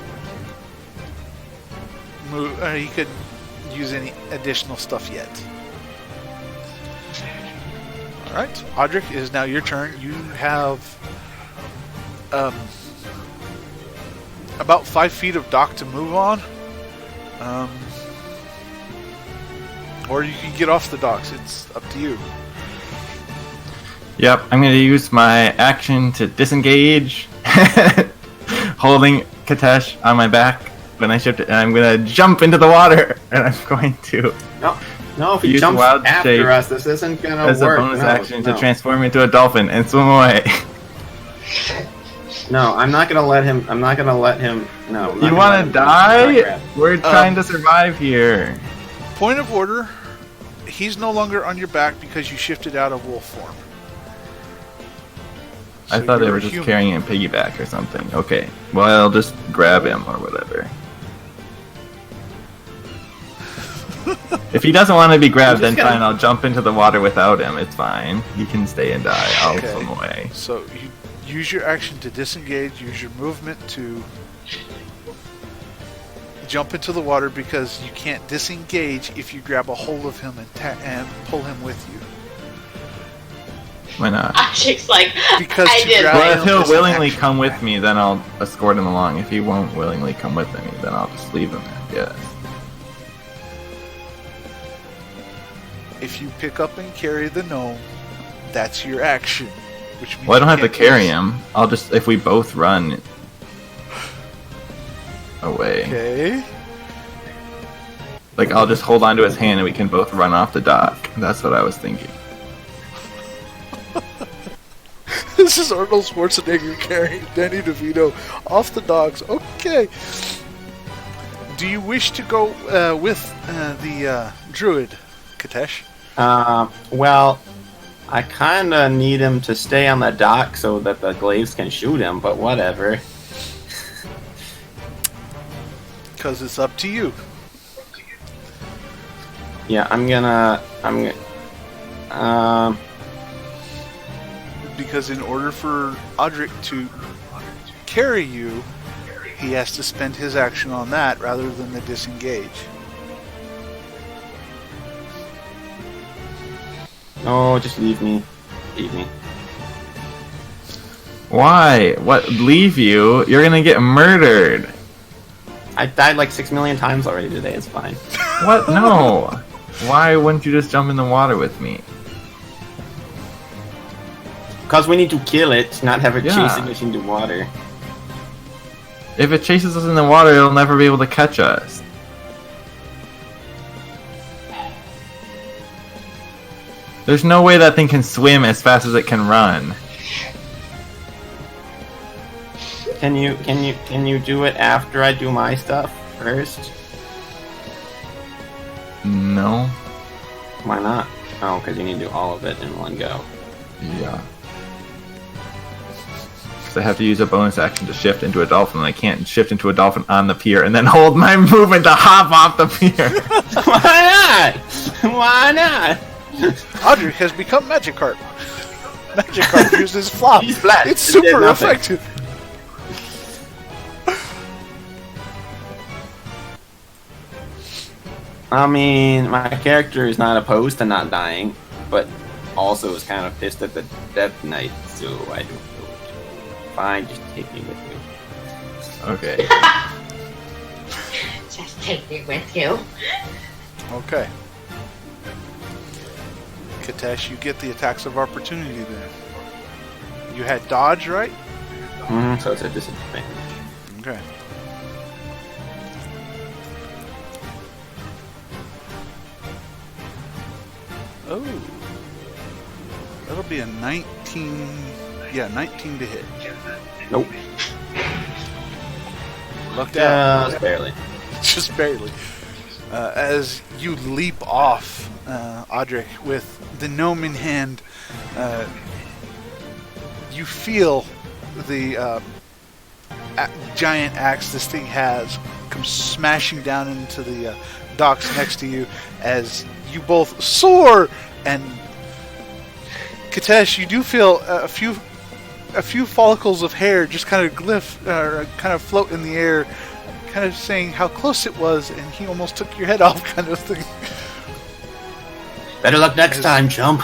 move. He couldn't use any additional stuff yet. All right, Audric, it is now your turn. You have about 5 feet of dock to move on, or you can get off the docks. It's up to you. Yep, I'm going to use my action to disengage, holding Katesh on my back when I shift it, and I'm going to jump into the water, and I'm going to No, if he use jumps wild shape after us, this isn't gonna as work. a bonus No, action no. to transform into a dolphin and swim away. No, I'm not gonna let him. No. I'm not You gonna let want him to do die? Warcraft. We're trying to survive here. Point of order, he's no longer on your back because you shifted out of wolf form. I So thought they you're were a just human. carrying him piggyback or something. Okay, well, I'll just grab him or whatever. If he doesn't want to be grabbed, then just gonna- fine, I'll jump into the water without him. It's fine. He can stay and die. I'll Okay. swim away. So you use your action to disengage, use your movement to jump into the water because you can't disengage if you grab a hold of him and pull him with you. Why not? Audric's like, Because I to did. grab Well, him if he'll is an willingly action. come with me, then I'll escort him along. If he won't willingly come with me, then I'll just leave him there. Yes. If you pick up and carry the gnome, that's your action. Which means Well, I don't you have to can't carry use- him. I'll just, if we both run away. Okay. Like, I'll just hold onto his hand and we can both run off the dock. That's what I was thinking. This is Arnold Schwarzenegger carrying Danny DeVito off the docks. Okay. Do you wish to go with the druid, Katesh? Well, I kind of need him to stay on the dock so that the glaives can shoot him, but whatever. Because it's up to you. Yeah, I'm gonna. Because in order for Audric to carry you, he has to spend his action on that rather than the disengage. Oh, just leave me. Leave me. Why? What? Leave you? You're gonna get murdered. I died like 6 million times already today. It's fine. What? No. Why wouldn't you just jump in the water with me? Because we need to kill it, not have it Yeah. chasing us into water. If it chases us in the water, it'll never be able to catch us. There's no way that thing can swim as fast as it can run. Can you do it after I do my stuff first? No. Why not? Oh, because you need to do all of it in one go. Yeah. because I have to use a bonus action to shift into a dolphin, and I can't shift into a dolphin on the pier and then hold my movement to hop off the pier. Why not? Why not? Audrey has become Magikarp. Magikarp uses flop. He's flat. It's It did super nothing. effective. I mean, my character is not opposed to not dying, but also is kind of pissed at the Death Knight, so I don't know. Fine, just take me with you. Okay. Just take me with you. Okay. Katesh, you get the attacks of opportunity then. You had dodge, right? So it's a disadvantage. Okay. Oh. That'll be a 19. Yeah, 19 to hit. Nope. Lucked out. Just barely. Just barely. As you leap off, Audric, with the gnome in hand, you feel the giant axe this thing has come smashing down into the docks next to you as you both soar. And Katesh, you do feel a few follicles of hair just kind of kind of float in the air, kind of saying how close it was, and he almost took your head off, kind of thing. Better luck next time, chump.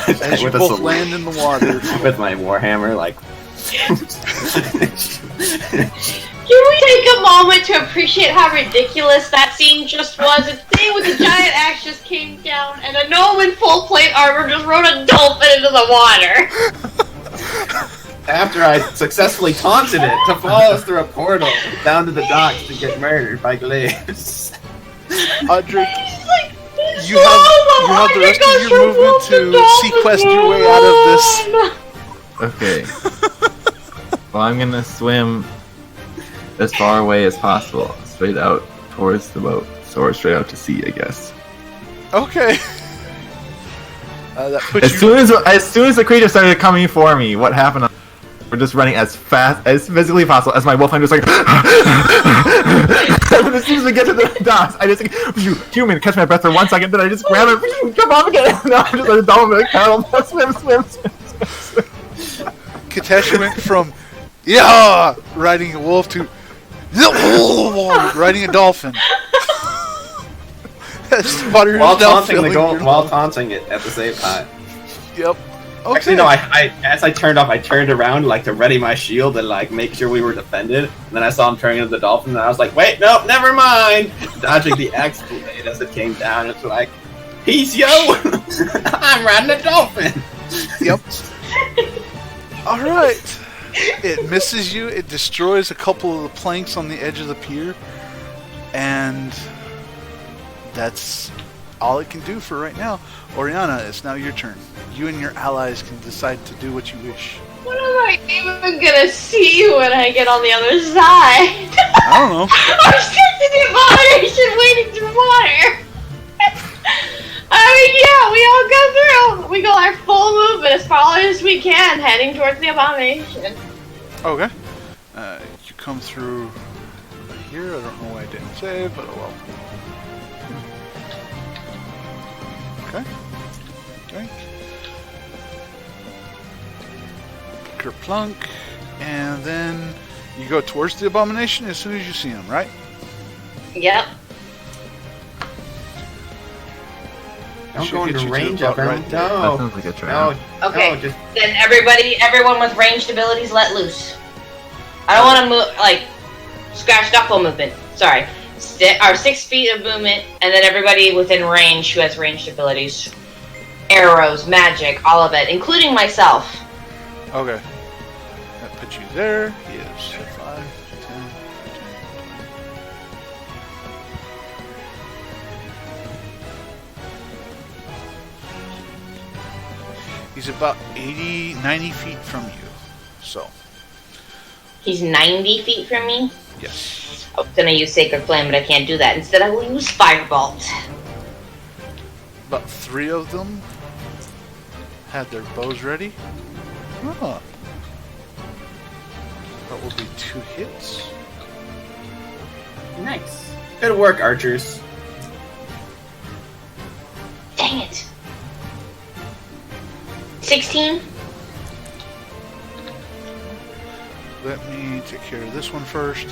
As you With a both salute. land in the water. With my warhammer, like. Can we take a moment to appreciate how ridiculous that scene just was? A thing with a giant axe just came down, and a gnome in full plate armor just rode a dolphin into the water. After I successfully taunted it to follow us through a portal down to the docks to get murdered by glaives. Audric, He's like, you have the rest of your movement to sequest your way out of this. Okay. Well, I'm gonna swim as far away as possible, straight out towards the boat, or straight out to sea, I guess. Okay. That puts As soon as the creature started coming for me, what happened? We're just running as fast as physically possible. As my wolfhound just like, as soon as we get to the docks, I just like, human, catch my breath for 1 second, then I just grab it, jump off again. No, I'm just like a dolphin, like, paddle, swim. Katesh went from riding a wolf to riding a dolphin. Water While is now taunting filling your while taunting it at the same time. Yep. Okay. Actually, no. As I turned off, I turned around like to ready my shield and like make sure we were defended. And then I saw him turning into the dolphin, and I was like, "Wait, no, never mind." Dodging the axe blade as it came down. It's like, "Peace, yo! I'm riding a dolphin." Yep. All right. It misses you. It destroys a couple of the planks on the edge of the pier, and that's all it can do for right now. Oriana, it's now your turn. You and your allies can decide to do what you wish. What am I even gonna see when I get on the other side? I don't know. I'm just in the abomination wading through water. I mean, yeah, we all go through. We go our full movement as far as we can, heading towards the abomination. Okay. You come through here. I don't know why I didn't save, but oh well. Okay. Drink. Kerplunk. And then you go towards the abomination as soon as you see him, right? Yep. Don't Should go get into you to range about of him. right there. That No. sounds like a trap. No. Okay. No, just Then everyone with ranged abilities let loose. I don't want to move, scratch duckle movement. Sorry. 6 feet of movement, and then everybody within range who has ranged abilities. Arrows, magic, all of it, including myself. Okay. That puts you there. He is 5, 10, 10. He's about 90 feet from you. So, He's 90 feet from me. yes. I was gonna use Sacred Flame, but I can't do that. Instead, I will use Firebolt. About 3 of them had their bows ready. Oh. That will be 2 hits. Nice. Good work, archers. Dang it. 16? Let me take care of this one first.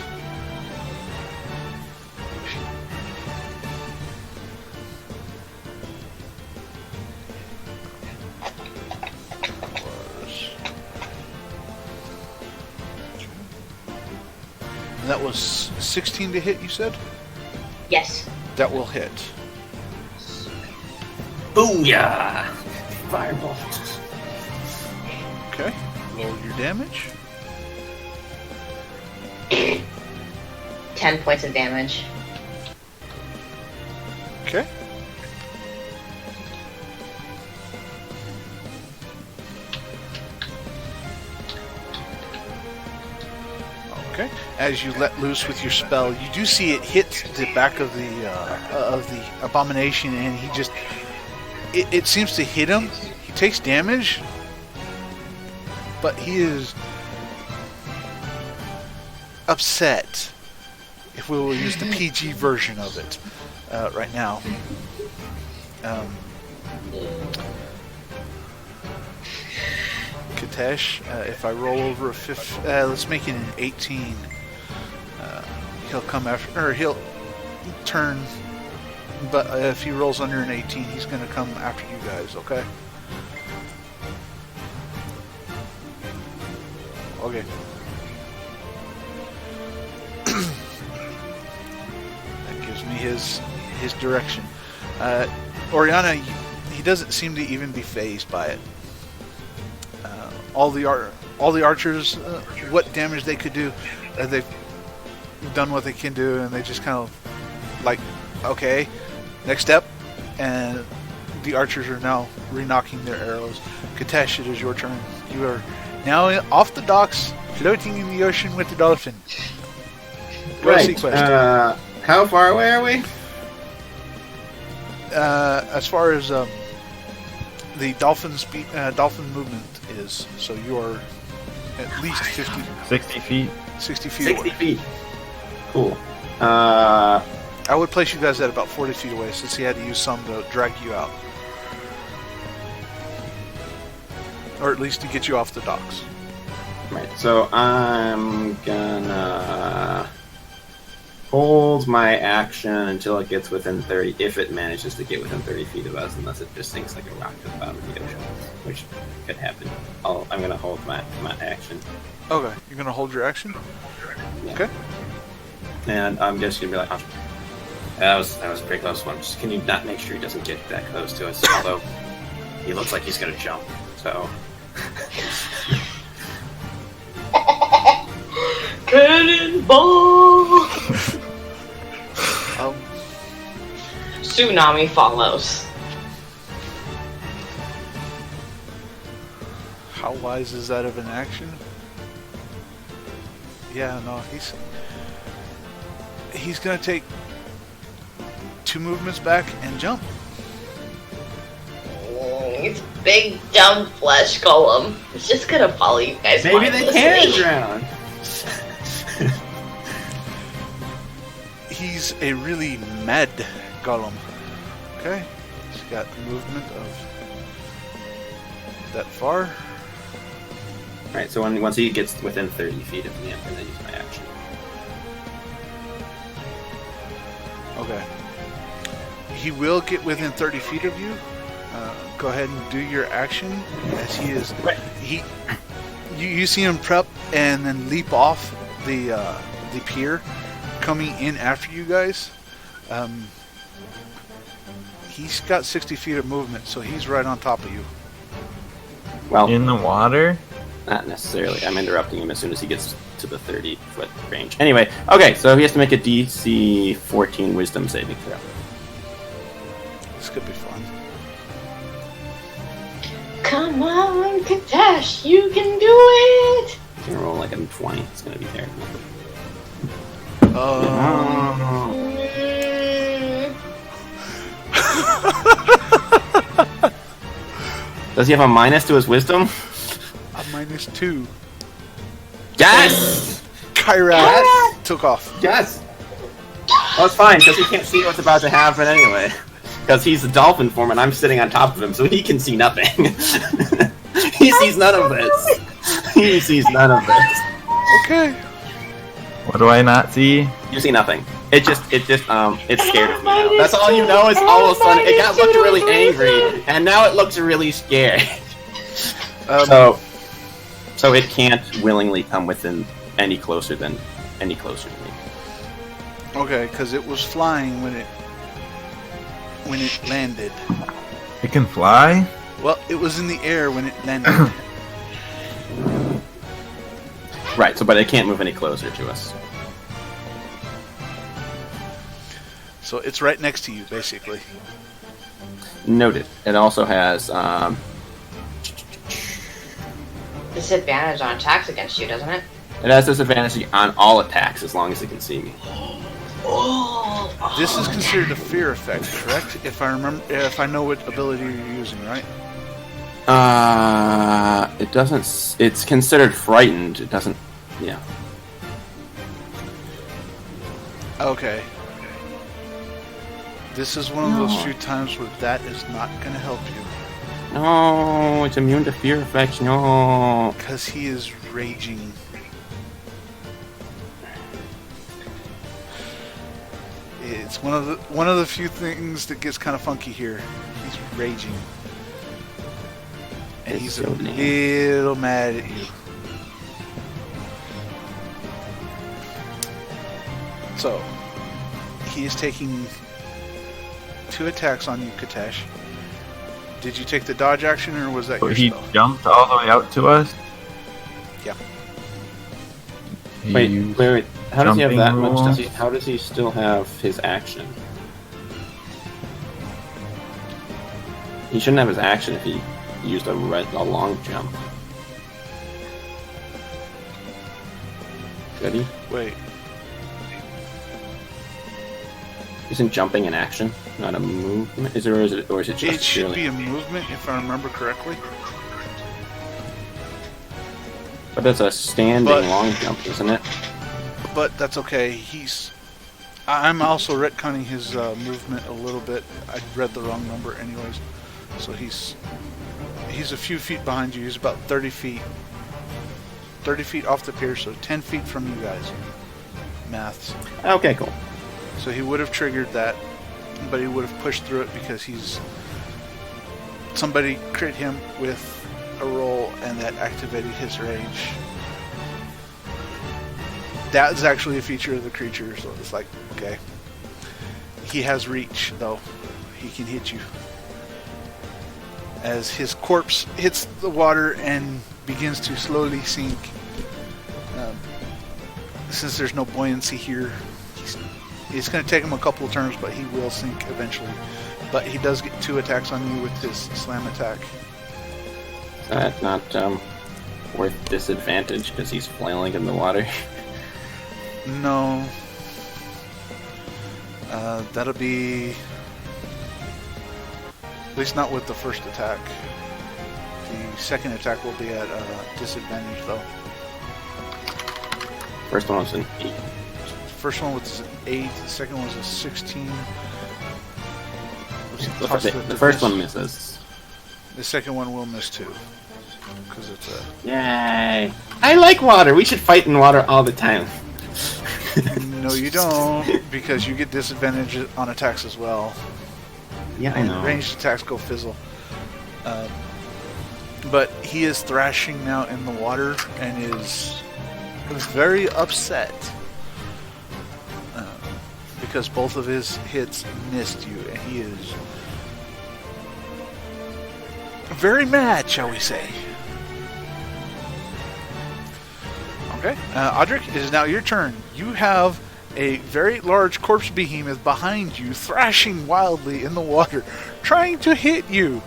And that was 16 to hit, you said? Yes. That will hit. Booyah! Fireball. Okay. Roll your damage. 10 points of damage. Okay. Okay. As you let loose with your spell, you do see it hit the back of the abomination, and he just it seems to hit him. He takes damage, but he is upset, if we will use the PG version of it right now. Katesh, if I roll over a let's make it an 18. He'll come after, or he'll turn. But if he rolls under an 18, he's going to come after you guys. Okay. Okay. That gives me his direction. Oriana, he doesn't seem to even be fazed by it. All the archers, what damage they could do, they've done what they can do, and they just kind of like, okay, next step, and the archers are now re-knocking their arrows. Katesh, it is your turn. You are now off the docks, floating in the ocean with the dolphin. Right. How far away are we? As far as the dolphin movement is, so you are at least 50, 60 feet. 60 feet 60 away. feet. Cool. I would place you guys at about 40 feet away, since he had to use some to drag you out. Or at least to get you off the docks. Right, so I'm gonna hold my action until it gets within 30, if it manages to get within 30 feet of us, unless it just sinks like a rock to the bottom of the ocean, which could happen. I'm gonna hold my action. Okay, you're going to hold your action? Yeah. Okay. And I'm just gonna be like, oh, that was a pretty close one. Just, can you not make sure he doesn't get that close to us? Although he looks like he's gonna jump, so. Cannonball! Tsunami follows. How wise is that of an action? Yeah, no, he's gonna take 2 movements back and jump. It's big, dumb flesh golem. It's just gonna follow you guys. Maybe they can drown. He's a really mad golem. Okay, he's got movement of that far. Alright, so once he gets within 30 feet of me, I'm gonna use my action. Okay. He will get within 30 feet of you. Go ahead and do your action, as he is. You see him prep and then leap off the pier, coming in after you guys. He's got 60 feet of movement, so he's right on top of you. Well, In the water? not necessarily. I'm interrupting him as soon as he gets to the 30-foot range. Anyway, okay, so he has to make a DC 14 Wisdom saving throw. This could be fun. Come on, Katesh, you can do it! He's gonna roll like a 20. It's gonna be there. Mm. Does he have a minus to his Wisdom? A -2. Yes! Kyrat took off. Yes! Well, it's fine, because he can't see what's about to happen anyway. Because he's a dolphin form and I'm sitting on top of him, so he can see nothing. He sees none of this. He sees none of this. Okay. What do I not see? You see nothing. It's scared of me now. That's all you know is all of a sudden it looked really angry, and now it looks really scared. So it can't willingly come within any closer to me. Okay, because it was flying when it landed. It can fly? Well, it was in the air when it landed. Right, but it can't move any closer to us. So it's right next to you, basically. Noted. It also has Disadvantage on attacks against you, doesn't it? it has disadvantage on all attacks as long as it can see me. This is considered a fear effect, correct? If I know what ability you're using, right? It doesn't. It's considered frightened. It doesn't. Yeah. Okay. This is one of those few times where that is not going to help you. No, it's immune to fear effects. No. Because he is raging. It's one of the few things that gets kind of funky here. He's raging. And he's a little mad at you. So, he is taking 2 attacks on you, Katesh. Did you take the dodge action, or was that your He spell? jumped all the way out to us? Yeah. Wait. How does he have Jumping that rule. much? How does he still have his action? He shouldn't have his action if he used a long jump. Should he? Wait. Isn't jumping an action, not a movement? Is it just It should purely- be a movement, if I remember correctly. But it's a standing But- long jump, isn't it? But that's okay. I'm also retconning his movement a little bit. I read the wrong number anyways. So he's a few feet behind you. He's about 30 feet. 30 feet off the pier, so 10 feet from you guys. Maths. Okay, cool. So he would have triggered that, but he would have pushed through it because somebody crit him with a roll and that activated his rage. That is actually a feature of the creature, so it's like, okay. He has reach, though. He can hit you. As his corpse hits the water and begins to slowly sink. Since there's no buoyancy here, it's going to take him a couple of turns, but he will sink eventually. But he does get 2 attacks on you with his slam attack. Is that not worth disadvantage because he's flailing in the water? No. That'll be... At least not with the first attack. The second attack will be at disadvantage, though. First one was an 8. First one was an 8, the second one was a 16. The first one misses. The second one will miss too. Because it's a... Yay! I like water. We should fight in water all the time. No, you don't, because you get disadvantage on attacks as well. Yeah, I know. Ranged attacks go fizzle. But he is thrashing now in the water and is very upset. Because both of his hits missed you, and he is very mad, shall we say. Okay, Audric, it is now your turn. You have a very large corpse behemoth behind you, thrashing wildly in the water, trying to hit you.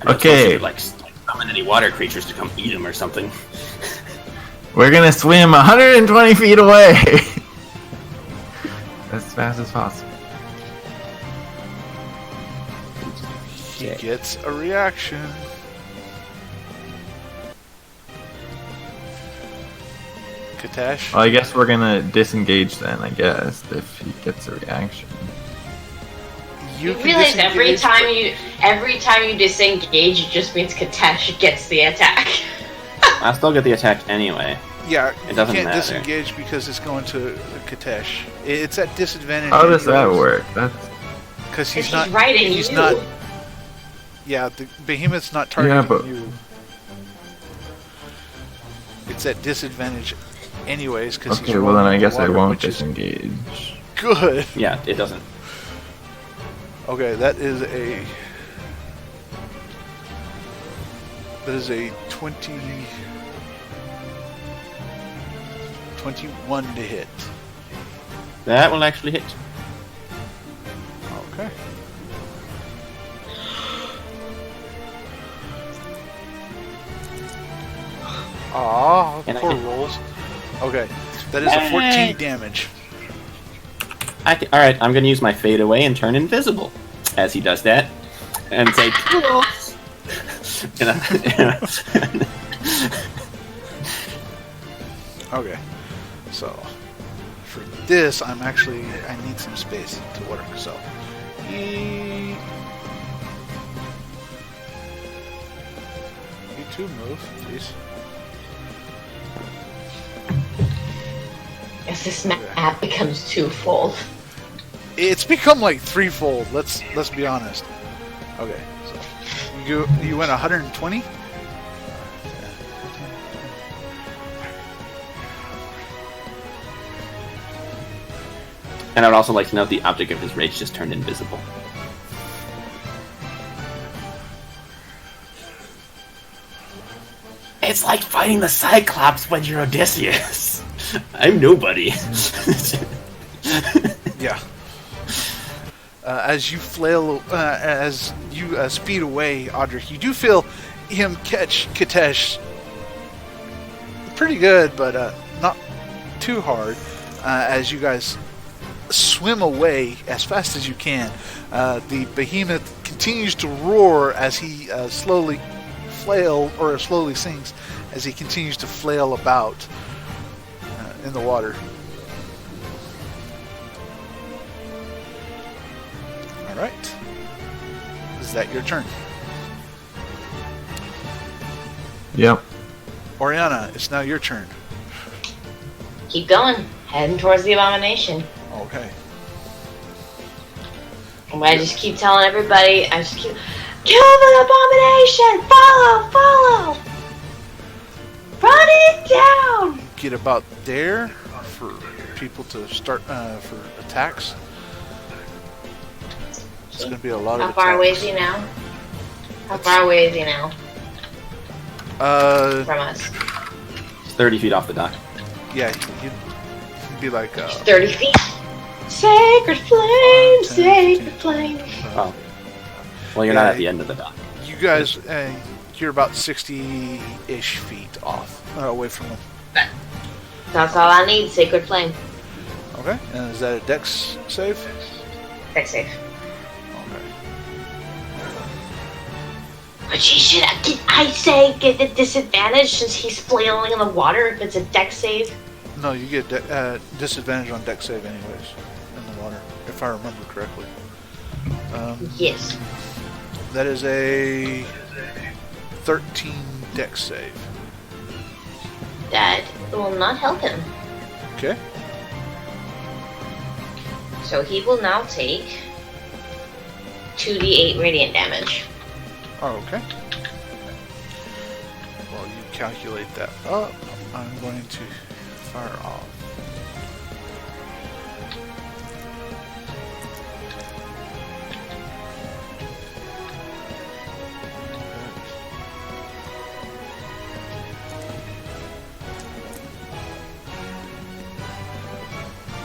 Okay. Like summon any water creatures to come eat him or something. We're gonna swim 120 feet away! As fast as possible. He gets a reaction. Katash. Well, I guess we're gonna disengage then. I guess if he gets a reaction. You can realize every disengage, time you disengage, it just means Katash gets the attack. I'll still get the attack anyway. Yeah, It doesn't you can't matter. disengage because it's going to Katash. It's at disadvantage. How does that anyways, work? That's Because he's He's not. right in he's you. not. Yeah, the behemoth's not targeting but- you. It's at disadvantage, anyways. Because okay. Well, then I guess I won't disengage. disengage. Good. Yeah, it doesn't. Okay, that is a 21 to hit. That will actually hit. Okay. Aw, And I poor hit. rolls. Okay, that is a 14 damage. Alright, I'm gonna use my fade away and turn invisible as he does that. And say, "Toodles." Okay, so for this, I need some space to work. So, E2 move, please. As this map becomes twofold. It's become like threefold. Let's be honest. Okay, so you went 120. And I'd also like to note the object of his rage just turned invisible. It's like fighting the Cyclops when you're Odysseus. I'm nobody. Yeah. As you flail, as you speed away, Audric, you do feel him catch Kitesh pretty good, but not too hard. As you guys swim away as fast as you can, the behemoth continues to roar as he slowly sinks as he continues to flail about in the water. Alright. Is that your turn? Yep. Oriana, it's now your turn. Keep going. Heading towards the abomination. Okay. And I just keep telling everybody, kill the abomination! Follow! Run it down! Get about there for people to start for attacks. It's going to be a lot of How far away is attacks. he now? How far away is he now from us? It's 30 feet off the dock. Yeah, you'd be like 30 feet. Sacred flame, 10, sacred 15. flame. Oh. Well, you're not Yeah, at the end of the dock. you guys. You're about 60-ish feet off away from them. That's all I need, sacred flame. Okay, and is that a dex save? Dex save. Okay. But did I say get the disadvantage since he's flailing in the water if it's a dex save? No, you get disadvantage on dex save anyways in the water, if I remember correctly. Yes. That is a 13 dex save. That will not help him. Okay. So he will now take 2d8 radiant damage. Oh, okay. While you calculate that up, I'm going to fire off.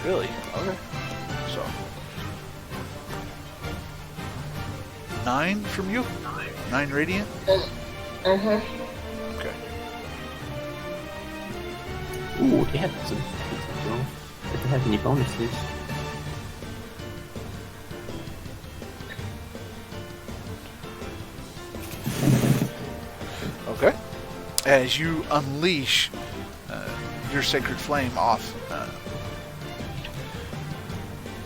Really? Okay. So 9 from you? 9 radiant? Uh-huh. Okay. Ooh, yeah, that's a decent roll. If they have any bonuses. Okay. As you unleash your sacred flame off.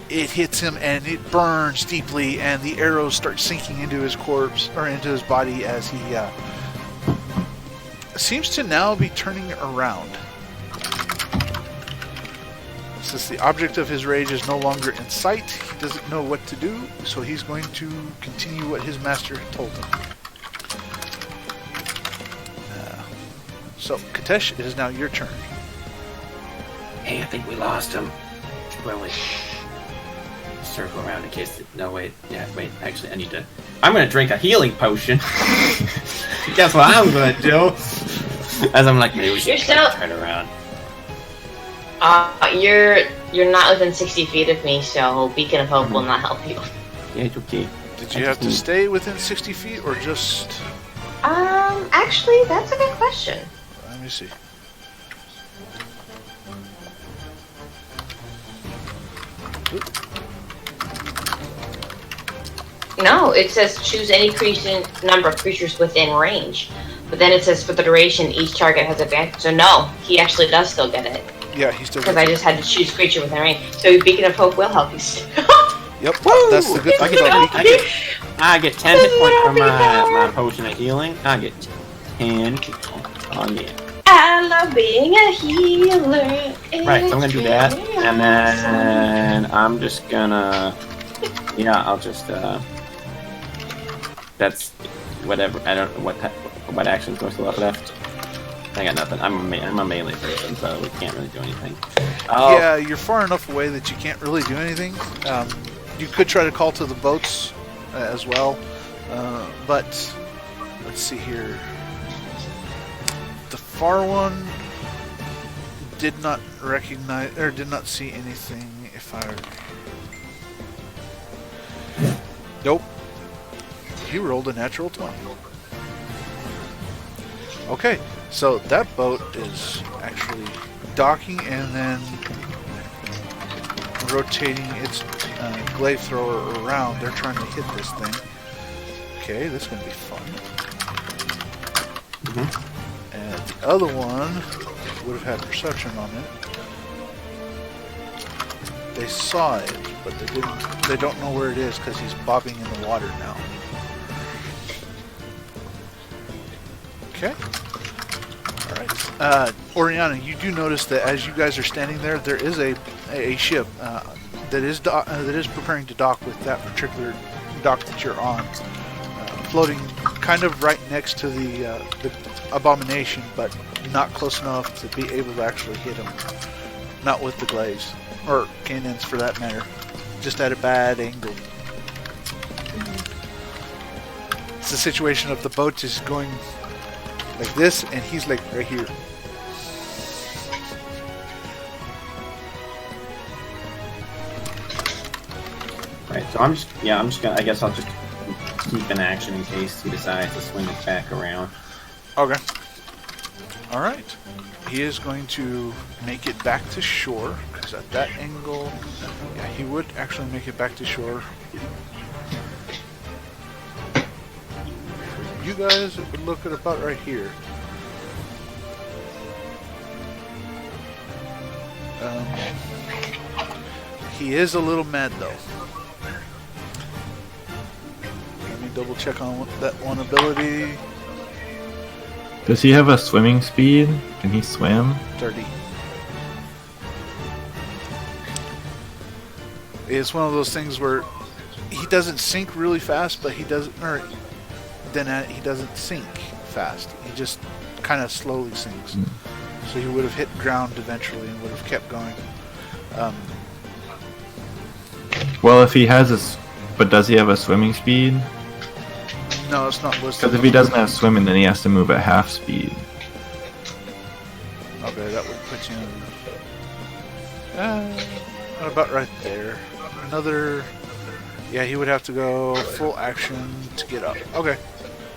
It hits him and it burns deeply, and the arrows start sinking into his corpse or into his body as he seems to now be turning around. Since the object of his rage is no longer in sight, he doesn't know what to do, so he's going to continue what his master had told him. So, Katesh, it is now your turn. Hey, I think we lost him. Well, wait. Circle around in case. No, wait. Yeah, wait. Actually, I need to. I'm gonna drink a healing potion. Guess what I'm gonna do? As I'm like, maybe we should turn around. You're not within 60 feet of me, so Beacon of Hope will not help you. Yeah, it's okay. Did you have to stay within 60 feet or just... Actually, that's a good question. Let me see. No, it says choose any number of creatures within range. But then it says for the duration, each target has advantage. So no, he actually does still get it. Yeah, he still Because gets I just had to choose creature within range. So Beacon of Hope will help you still. Yep, that's the good thing about Beacon. I get 10 hit points from my potion of healing. I get 10 hit points. Oh, yeah. I love being a healer. Right, so I'm gonna do that. And then I'm just gonna... Yeah, I'll just... That's whatever. I don't know what actions goes left. I got nothing. I'm a melee person, so we can't really do anything. Oh. Yeah, you're far enough away that you can't really do anything. You could try to call to the boats as well, but let's see here. The far one did not recognize or did not see anything. If I nope. He rolled a natural 20. Okay, so that boat is actually docking and then rotating its glaive thrower around. They're trying to hit this thing. Okay, this is going to be fun. And the other one would have had perception on it. They saw it, but they didn't. They don't know where it is because he's bobbing in the water now. Okay. Alright. Oriana, you do notice that as you guys are standing there, there is a ship that is preparing to dock with that particular dock that you're on, floating kind of right next to the abomination, but not close enough to be able to actually hit him. Not with the glaives or cannons, for that matter. Just at a bad angle. It's the situation of the boat is going like this, and he's like right here. Right, so I'm just gonna, I guess I'll just keep an action in case he decides to swing it back around. Okay. Alright. He is going to make it back to shore, because at that angle, yeah, he would actually make it back to shore. For you guys, it would look at about right here. He is a little mad though. Let me double check on that one ability. Does he have a swimming speed? Can he swim? 30. It's one of those things where he doesn't sink really fast, but he doesn't, or then he doesn't sink fast. He just kind of slowly sinks. So he would have hit ground eventually and would have kept going. Well, if he has but does he have a swimming speed? No, it's not listed. Because if he doesn't have swimming, then he has to move at half speed. Okay, that would put you in about right there. Another, yeah, he would have to go full action to get up. Okay,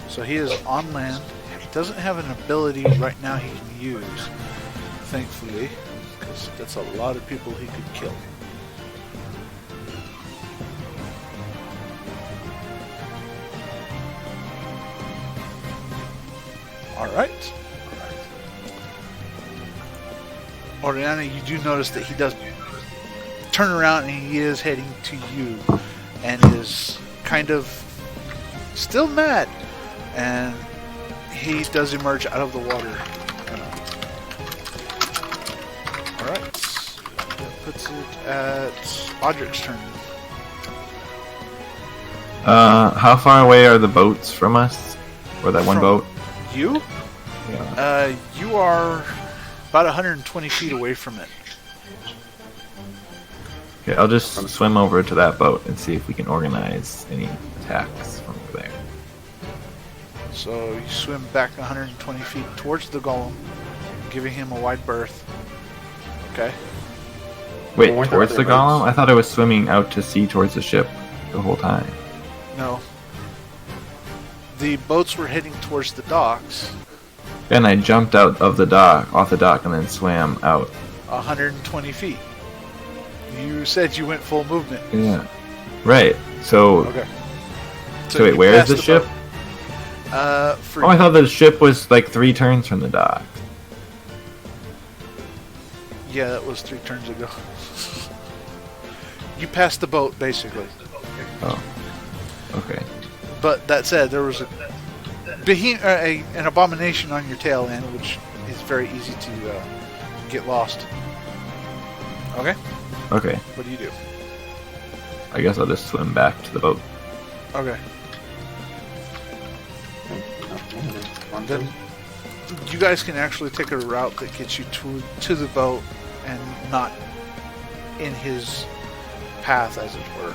so he is on land. He doesn't have an ability right now he can use, thankfully, because that's a lot of people he could kill. Alright. Oriana, you do notice that he does turn around and he is heading to you and is kind of still mad. And he does emerge out of the water. Alright. That puts it at Audric's turn. How far away are the boats from us? Or that one From boat? You? Yeah. You are about 120 feet away from it. Okay, I'll just swim over to that boat and see if we can organize any attacks from over there. So you swim back 120 feet towards the golem, giving him a wide berth. Okay. Wait, Well, weren't there towards the other golem? boats? I thought I was swimming out to sea towards the ship the whole time. No. The boats were heading towards the docks, Then I jumped out of the dock, off the dock, and then swam out. 120 feet. You said you went full movement. Yeah. Right. So, Okay. so wait, you where is passed the ship? boat. For Oh, I thought the ship was like 3 turns from the dock. yeah, that was 3 turns ago. You passed the boat, basically. Oh. Okay. But that said, there was an abomination on your tail end, which is very easy to get lost. Okay? Okay. What do you do? I guess I'll just swim back to the boat. Okay. Then you guys can actually take a route that gets you to the boat and not in his path, as it were.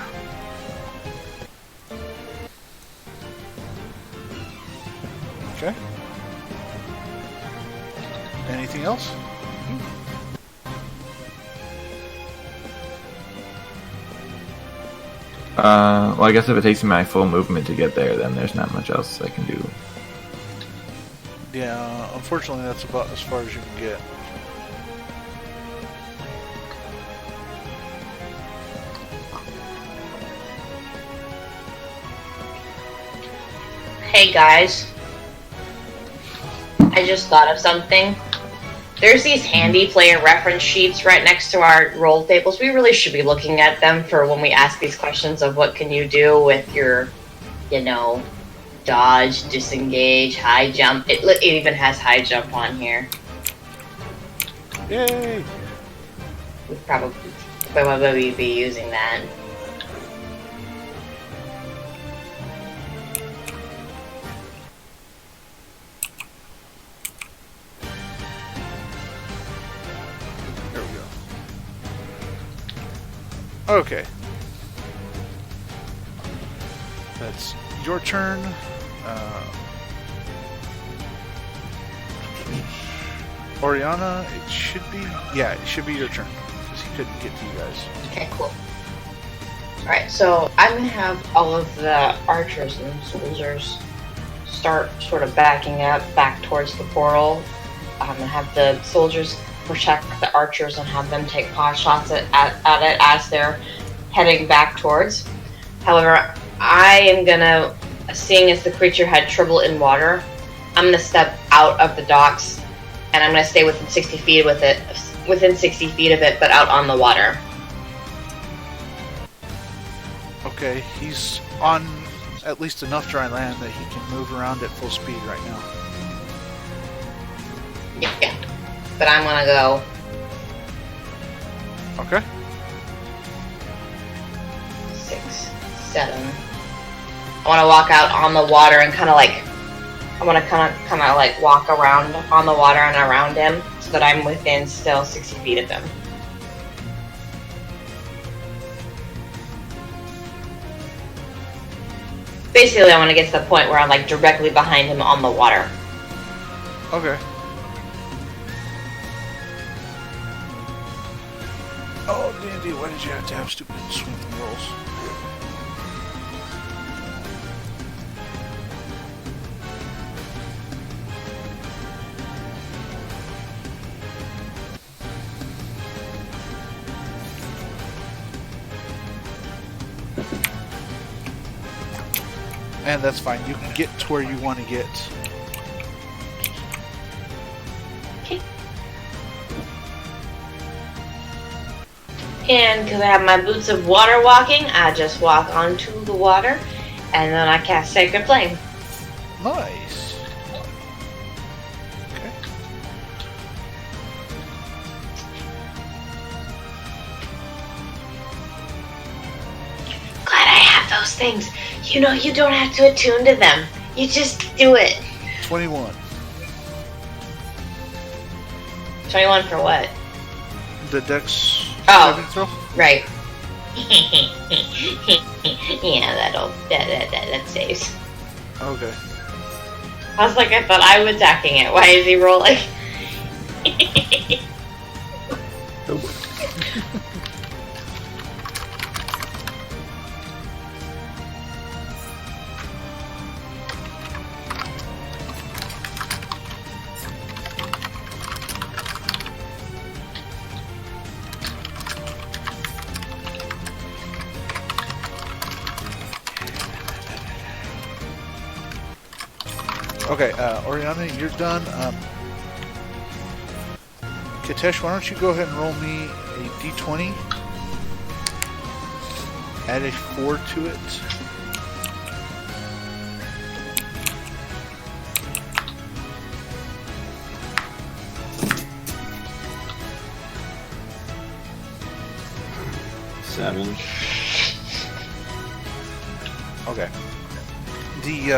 Okay. Anything else? Well, I guess if it takes me my full movement to get there, then there's not much else I can do. Yeah, unfortunately that's about as far as you can get. Hey guys, I just thought of something. There's these handy player reference sheets right next to our roll tables. We really should be looking at them for when we ask these questions of what can you do with your, dodge, disengage, high jump. It even has high jump on here. Yay! We'd probably be using that. There we go. Okay. That's your turn. Oriana, it should be your turn because he couldn't get to you guys. Okay, cool. Alright, so I'm going to have all of the archers and soldiers start sort of backing up back towards the portal. I'm going to have the soldiers protect the archers and have them take pot shots at it as they're heading back towards. However, I am going to, seeing as the creature had trouble in water, I'm going to step out of the docks and I'm going to stay within 60 feet of it, but out on the water. Okay, he's on at least enough dry land that he can move around at full speed right now. Yeah, but I'm gonna go. Okay. 6, 7. I want to walk out on the water and kind of walk around on the water and around him so that I'm within still 60 feet of him. Basically, I want to get to the point where I'm like directly behind him on the water. Okay. Oh, Dandy, why did you have to have stupid swimming rolls? And that's fine. You can get to where you want to get. Okay. And because I have my boots of water walking, I just walk onto the water, and then I cast Sacred Flame. Nice. Okay. Glad I have those things. You know, you don't have to attune to them. You just do it. 21. 21 for what? The dex saving throw? Right. Yeah, that saves. Okay. I was like, I thought I was attacking it. Why is he rolling? Okay, Oriana, you're done. Katesh, why don't you go ahead and roll me a d20? Add a 4 to it. Seven. Okay. The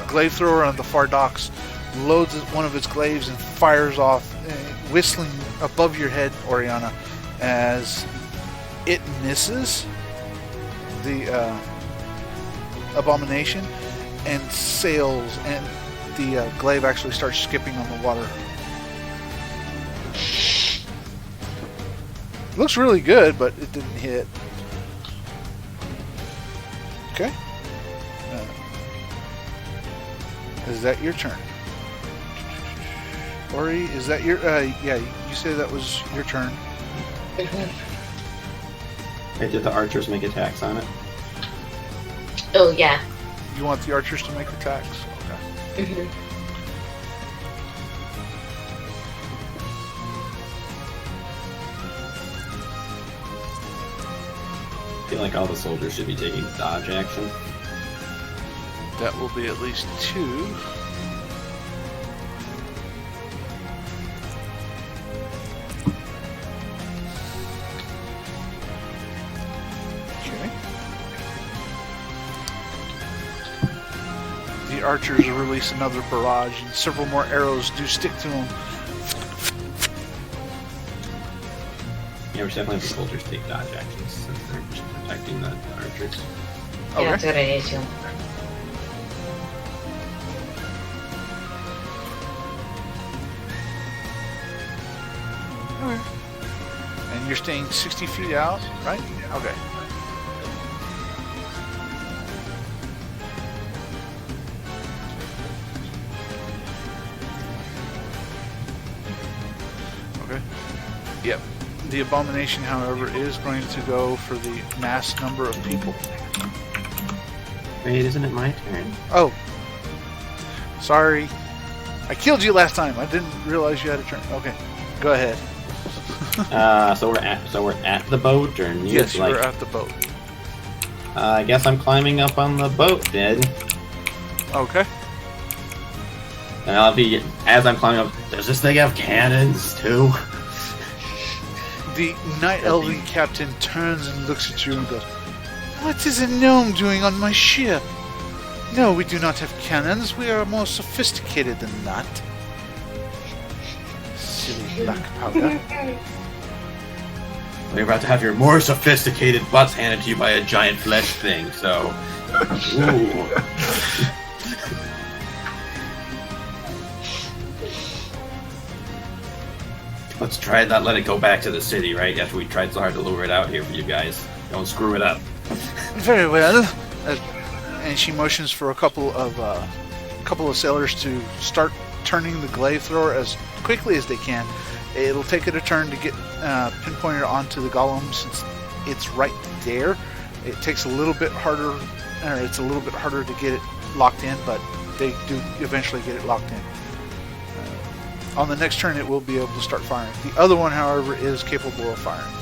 glaive thrower on the far docks loads one of its glaives and fires off, whistling above your head, Oriana, as it misses the abomination and sails, and the glaive actually starts skipping on the water. Looks really good, but it didn't hit. Okay. Is that your turn? Ori, is that your... yeah, you say that was your turn. Hey, did the archers make attacks on it? Oh, yeah. You want the archers to make attacks? Okay. Mm-hmm. I feel like all the soldiers should be taking dodge action. That will be at least 2. Okay. The archers release another barrage, and several more arrows do stick to them. Yeah, we should definitely have the soldiers take dodge actions since they're just protecting the archers. Yeah, Okay. that's a good idea, too. And you're staying 60 feet out, right? Okay. Okay. Yep. The abomination, however, is going to go for the mass number of people. Wait, isn't it my turn? Oh. Sorry. I killed you last time. I didn't realize you had a turn. Okay. Go ahead. So we're at the boat, or near, Yes, like, you're at the boat. I guess I'm climbing up on the boat then. Okay. And I'll be, as I'm climbing up, does this thing have cannons too? The Night Elven captain turns and looks at you and goes, "What is a gnome doing on my ship? No, we do not have cannons. We are more sophisticated than that." Silly black powder. You're about to have your more sophisticated butts handed to you by a giant flesh thing, so... Ooh. Let's try and not let it go back to the city, right? After we tried so hard to lure it out here for you guys. Don't screw it up. Very well. And she motions for a couple of sailors to start turning the glaive thrower as quickly as they can. It'll take it a turn to get pinpointed onto the golem since it's right there. It takes a little bit harder, or it's a little bit harder to get it locked in, but they do eventually get it locked in. On the next turn, it will be able to start firing. The other one, however, is capable of firing.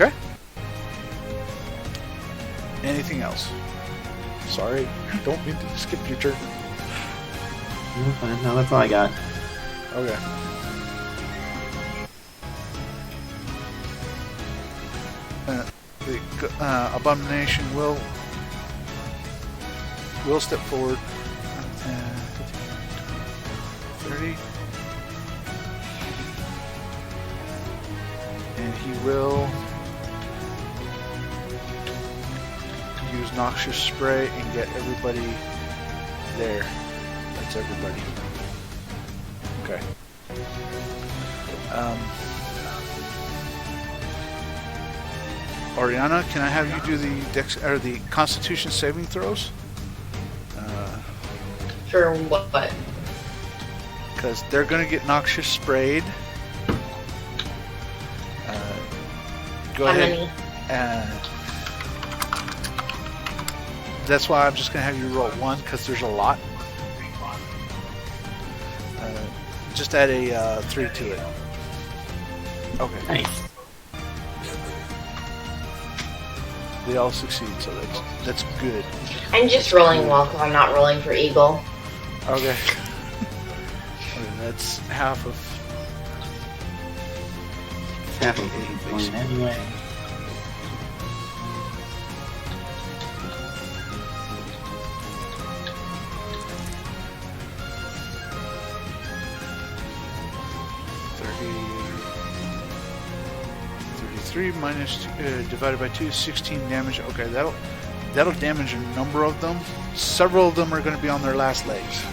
Okay. Anything else? Sorry, don't mean to skip your turn. No, fine. No, that's all I got. Okay. The abomination will step forward. 30. And he will use noxious spray and get everybody there. That's everybody. Okay. Oriana, can I have you do the Constitution saving throws? For what? Because they're going to get noxious sprayed. Go How ahead. many? That's why I'm just going to have you roll 1 because there's a lot. Just add a 3 to it. Okay. Nice. They all succeed, so that's good. I'm just rolling well because I'm not rolling for Eagle. Okay. That's half of. Half of it anyway. Minus divided by 2 is 16 damage. Okay, that'll damage a number of them. Several of them are going to be on their last legs.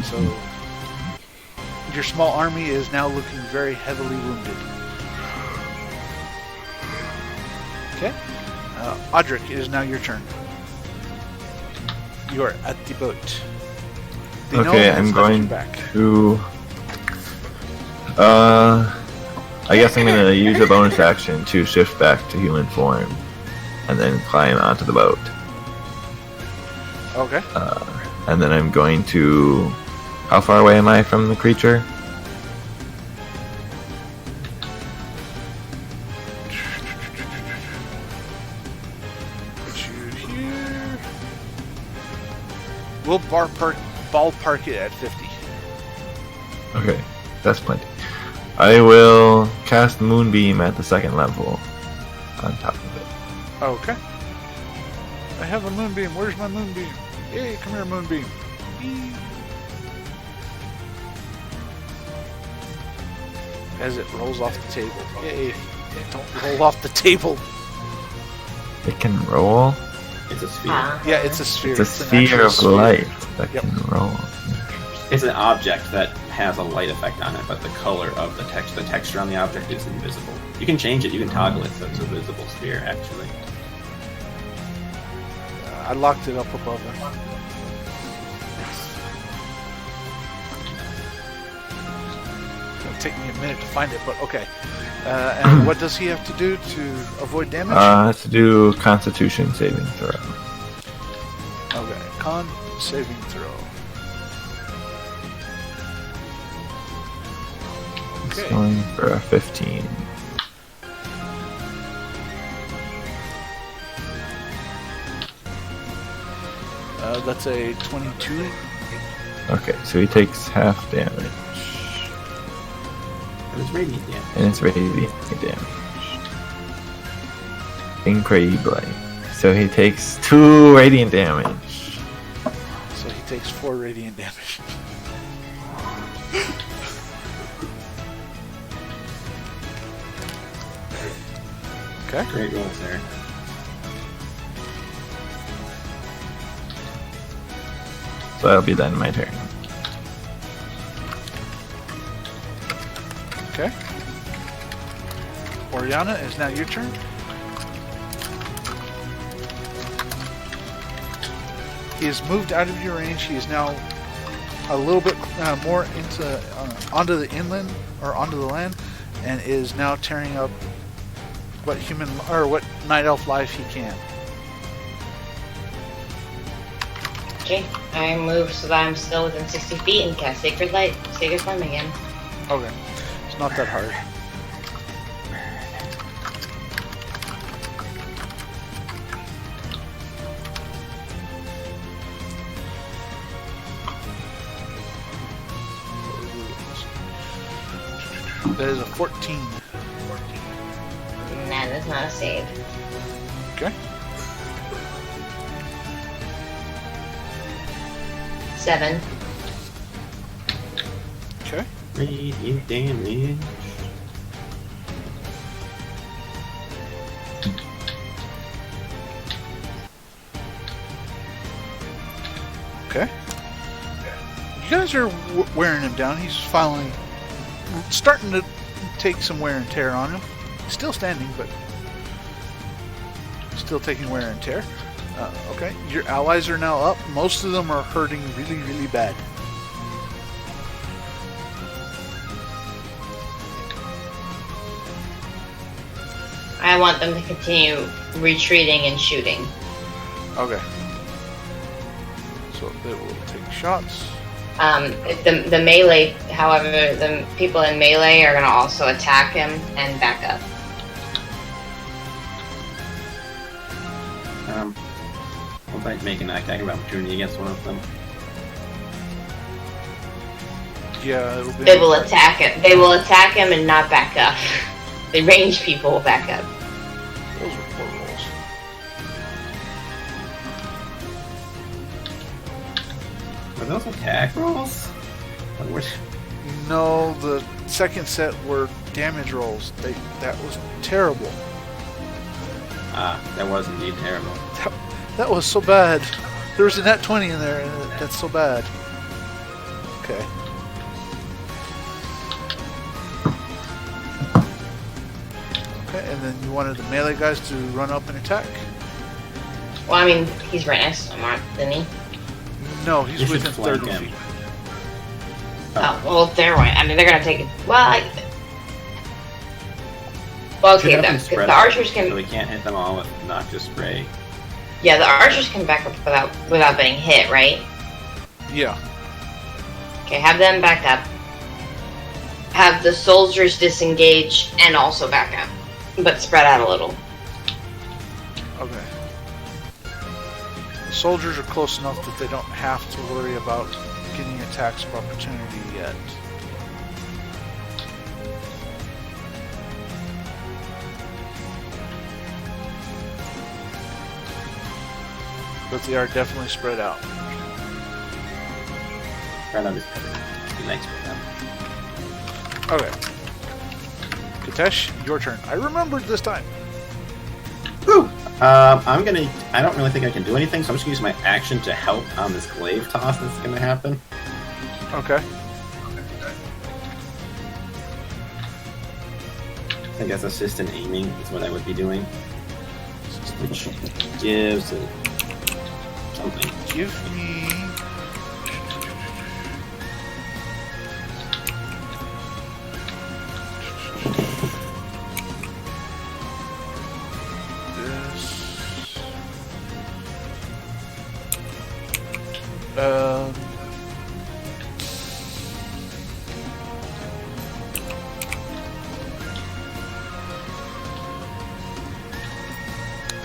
So your small army is now looking very heavily wounded. Okay, Audric, it is now your turn. You are at the boat. The gnome Okay, has I'm left going you back. to. I guess I'm gonna use a bonus action to shift back to human form, and then climb onto the boat. Okay. And then I'm going to. How far away am I from the creature? Put you here. We'll ballpark it at 50. Okay, that's plenty. I will cast Moonbeam at the second level on top of it. Okay. I have a moonbeam. Where's my moonbeam? Yay, come here, moonbeam. Eee. As it rolls off the table. Yay. Don't roll off the table. It can roll. It's a sphere. Yeah, it's a sphere. It's a an sphere actual of sphere. light that Yep. can roll. It's an object that has a light effect on it, but the color of the texture on the object is invisible. You can change it, you can toggle it so it's a visible sphere, actually. I locked it up above him. It'll take me a minute to find it, but okay. And what does he have to do to avoid damage? To do Constitution saving throw. Okay, con saving throw. It's Okay. going for a 15. That's a 22. Okay, so he takes half damage. But it's radiant damage. And it's radiant damage. Incredibly. So he takes 2 radiant damage. So he takes 4 radiant damage. Okay. Great rolls there. So that'll be then my turn. Okay. Oriana, is now your turn. He has moved out of your range. He is now a little bit more into onto the inland or onto the land, and is now tearing up what human or what night elf life he can. Okay, I move so that I'm still within 60 feet and cast Sacred Flame again. Okay, it's not that hard. That is a 14. Nah, that's not a save. Okay. 7. Okay. Radiant damage. Okay. You guys are wearing him down. He's finally starting to take some wear and tear on him. Still standing, but still taking wear and tear. Okay. Your allies are now up. Most of them are hurting really, really bad. I want them to continue retreating and shooting. Okay. So they will take shots. If the melee, however, the people in melee are going to also attack him and back up. I'll try to make an attack of opportunity against one of them. Yeah, it'll be. They will attack him. They will attack him and not back up. The ranged people will back up. Those are poor rolls. Are those attack rolls? No, the second set were damage rolls. That was terrible. That was indeed terrible. That was so bad. There was a nat 20 in there, and that's so bad. Okay. Okay, and then you wanted the melee guys to run up and attack? Well, I mean, he's right next to him, isn't he? No, he's You should within flank 30 him. feet. Oh, well, they're right. I mean, they're gonna take it. Well, well, okay. Should have them The spread archers out, can. so we can't hit them all with noxious spray. Yeah, the archers can back up without being hit, right? Yeah. Okay, have them back up. Have the soldiers disengage and also back up, but spread out a little. Okay. The soldiers are close enough that they don't have to worry about getting attacks of opportunity yet. But they are definitely spread out. Try not to be nice with them. Okay. Katesh, your turn. I remembered this time. Whew. I don't really think I can do anything, so I'm just gonna use my action to help on this glaive toss that's gonna happen. Okay. I guess assistant aiming is what I would be doing. Which gives it something. Give me...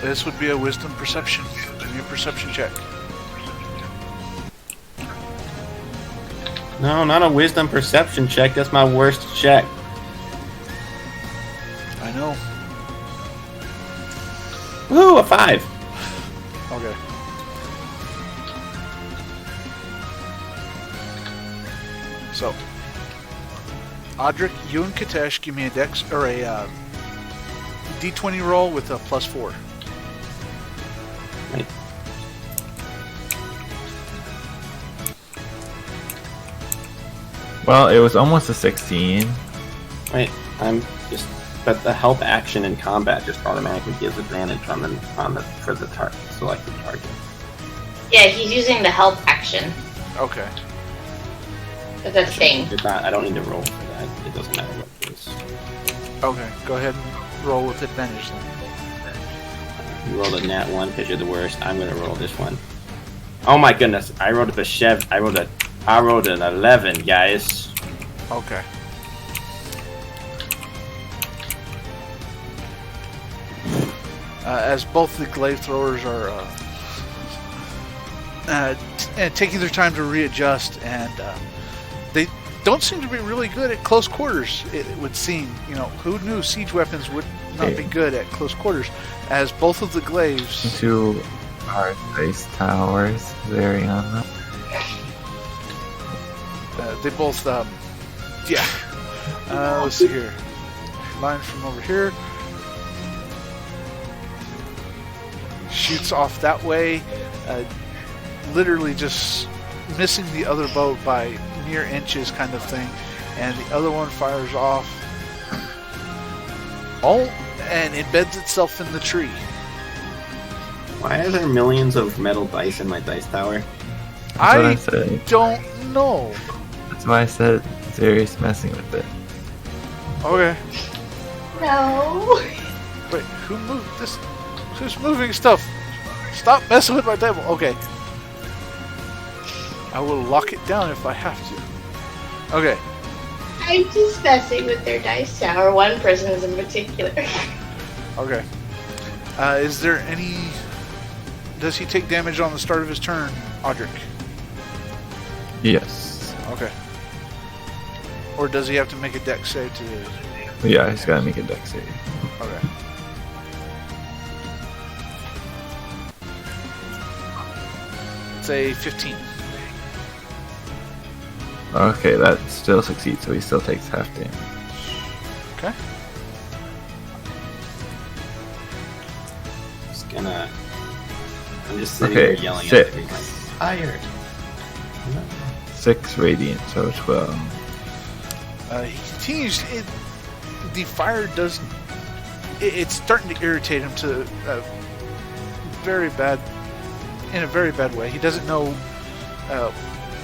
This would be a wisdom perception. Give me a perception check. No, not a wisdom perception check. That's my worst check. I know. Woo, a 5. Okay. So, Audric, you and Katesh give me a dex or a d20 roll with a +4. Right. Well, it was almost a 16. Wait, but the help action in combat just automatically gives advantage on the for the selected target. Yeah, he's using the help action. Okay. But that's thing. It's not. I don't need to roll for that. It doesn't matter what it is. Okay, go ahead and roll with advantage then. You rolled a nat 1 because you're the worst. I'm gonna roll this one. Oh my goodness! I rolled an 11, guys. Okay. As both the glaive throwers are taking their time to readjust, and don't seem to be really good at close quarters, it would seem. You know, who knew siege weapons would not be good at close quarters, as both of the glaives... Into our dice towers, Oriana. They both, yeah. Let's see here. Line from over here. Shoots off that way. Literally just missing the other boat by mere inches kind of thing. And the other one fires off. And embeds itself in the tree. Why are there millions of metal dice in my dice tower? I don't know. That's why I said Zeri's messing with it. Okay. No. Wait, who moved this? Who's moving stuff? Stop messing with my table. Okay. I will lock it down if I have to. Okay. I'm just messing with their dice tower. One person's in particular. Okay. Is there any... Does he take damage on the start of his turn, Audric? Yes. Okay. Or does he have to make a dex save to... Yeah, he's gotta make a dex save. Okay. Say 15. Okay, that still succeeds, so he still takes half damage. Okay. I'm just sitting here yelling at everything. Tired. 6 radiant, so 12. He continues. The fire does. It's starting to irritate him to very bad, in a very bad way. He doesn't know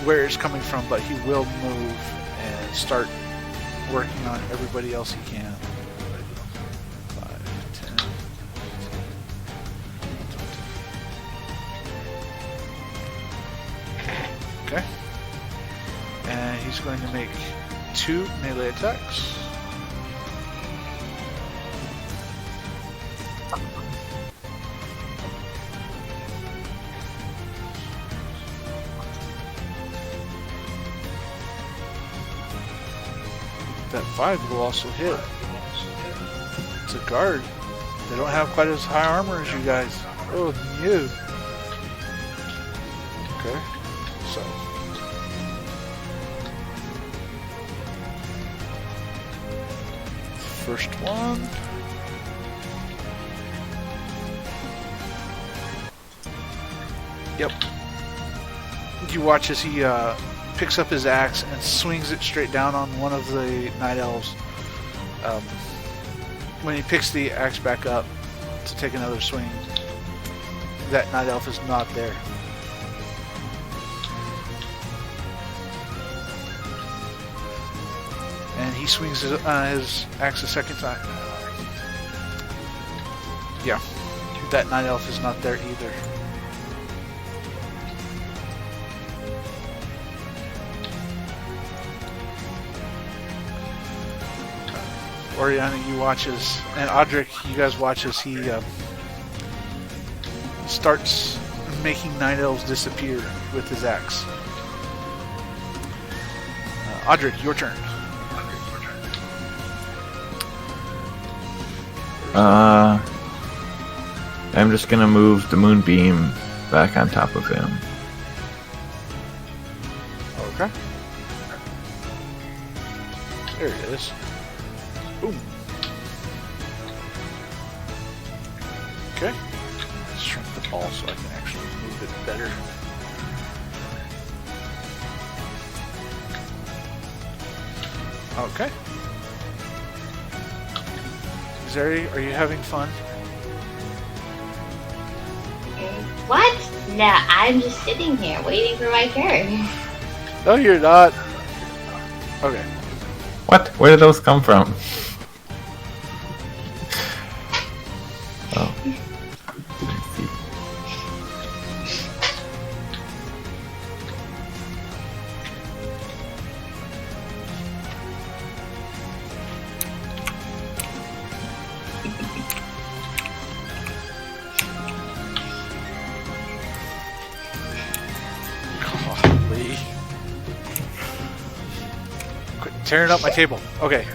where it's coming from, but he will move and start working on everybody else he can. 5, 10, 20. Okay. And he's going to make 2 melee attacks. That 5 will also hit. It's a guard. They don't have quite as high armor as you guys. Oh, you. Okay. So. First one. Yep. You watch as he picks up his axe and swings it straight down on one of the Night Elves. When he picks the axe back up to take another swing, that Night Elf is not there. And he swings his axe a second time. Yeah, that Night Elf is not there either. Oriana, you watch as, and Audric, you guys watch as he starts making Night Elves disappear with his axe. Audric, your turn. I'm just gonna move the moonbeam back on top of him. Okay. There it is. Boom. Okay. Let's shrink the ball so I can actually move it better. Okay. Zeri, are you having fun? What? Nah, I'm just sitting here waiting for my turn. No, you're not. Okay. What? Where did those come from? Oh. Let's see. Golly. Tearing up my table. Okay.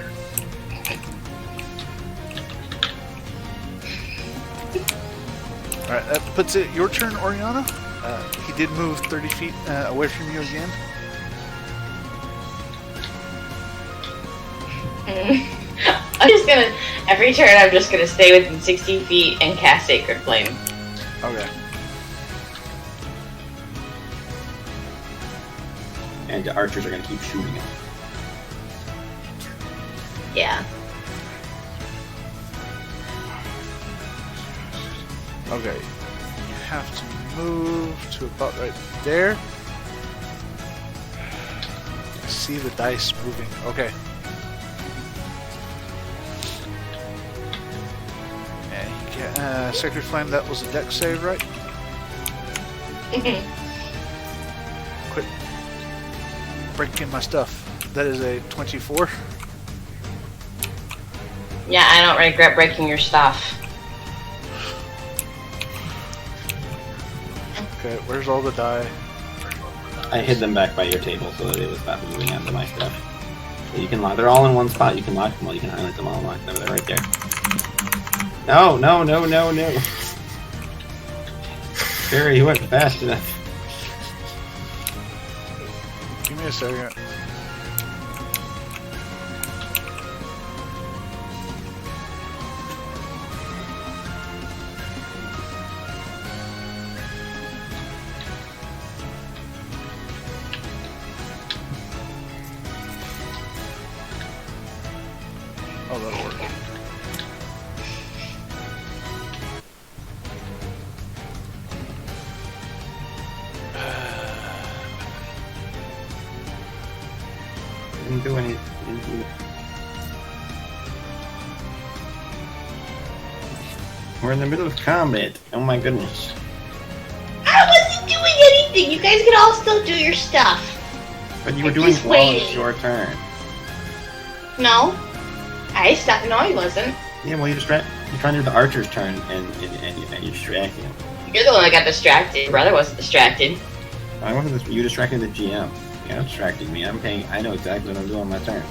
Alright, that puts it your turn, Oriana. He did move 30 feet away from you again. I'm just gonna, every turn I'm just gonna stay within 60 feet and cast Sacred Flame. Okay. And the archers are going to keep shooting him. Yeah. Okay. You have to move to about right there. See the dice moving. Okay. And you get, Sacred Flame, that was a dex save, right? Quit breaking my stuff. That is a 24. Yeah, I don't regret breaking your stuff. Okay, where's all the die? I hid them back by your table so that they would stop moving onto my stuff. So you can lock. They're all in one spot. You can lock them all. You can highlight them all and lock them. They're right there. No, no, no, no, no. Barry, you went fast enough. Give me a second. Oh, that'll work. Didn't do anything. Didn't do it. We're in the middle of combat. Oh my goodness. I wasn't doing anything! You guys can all still do your stuff. But you were I'm doing just well. It's waiting. your turn. No. I stopped. No, he wasn't. Yeah, well, you're trying to do the archer's turn, and you're distracting him. You're the one that got distracted. Your brother wasn't distracted. I wasn't. You distracted the GM. You're not distracting me. I'm paying. I know exactly what I'm doing on my turn.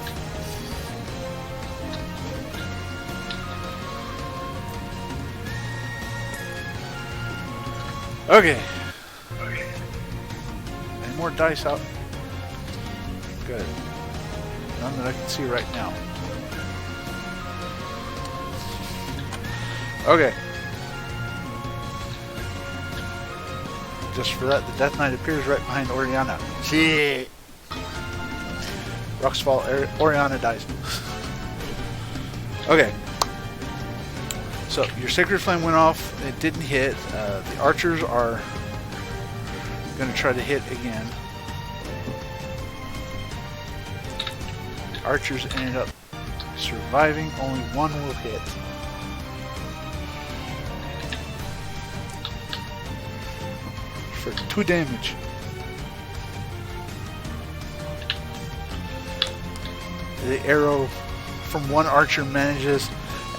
Okay. Any more dice out? Good. None that I can see right now. Okay. Just for that, the Death Knight appears right behind Oriana. Shit. Rocks fall, Oriana dies. Okay. So, your Sacred Flame went off. It didn't hit. The archers are going to try to hit again. The archers ended up surviving. Only one will hit. For 2 damage. The arrow from one archer manages,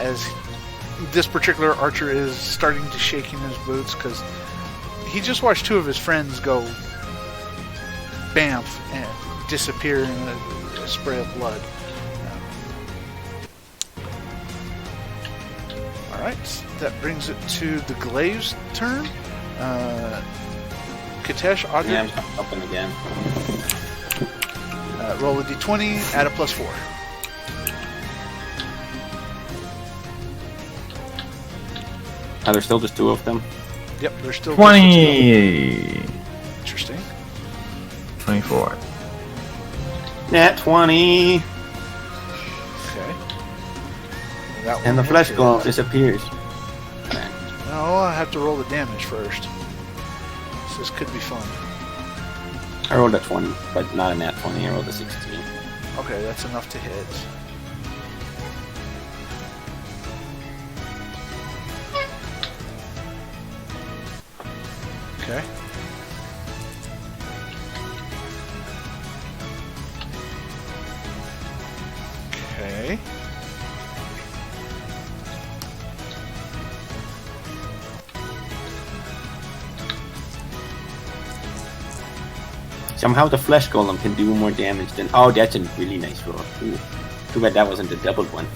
as this particular archer is starting to shake in his boots because he just watched 2 of his friends go bamf and disappear in a spray of blood. Alright, that brings it to the Glaive's turn. Katesh, Audrey, Yeah, I'm open again. roll a d20, add a +4. Are there still just 2 of them? Yep, there's still 20! Interesting. 24. Nat 20! Okay. That And the one flesh will glow hit. disappears. No, I have to roll the damage first. So this could be fun. I rolled a 20, but not a nat 20. I rolled a 16. Okay, that's enough to hit. Okay. Okay. Somehow the flesh golem can do more damage than. Oh, that's a really nice roll. Ooh. Too bad that wasn't the doubled one.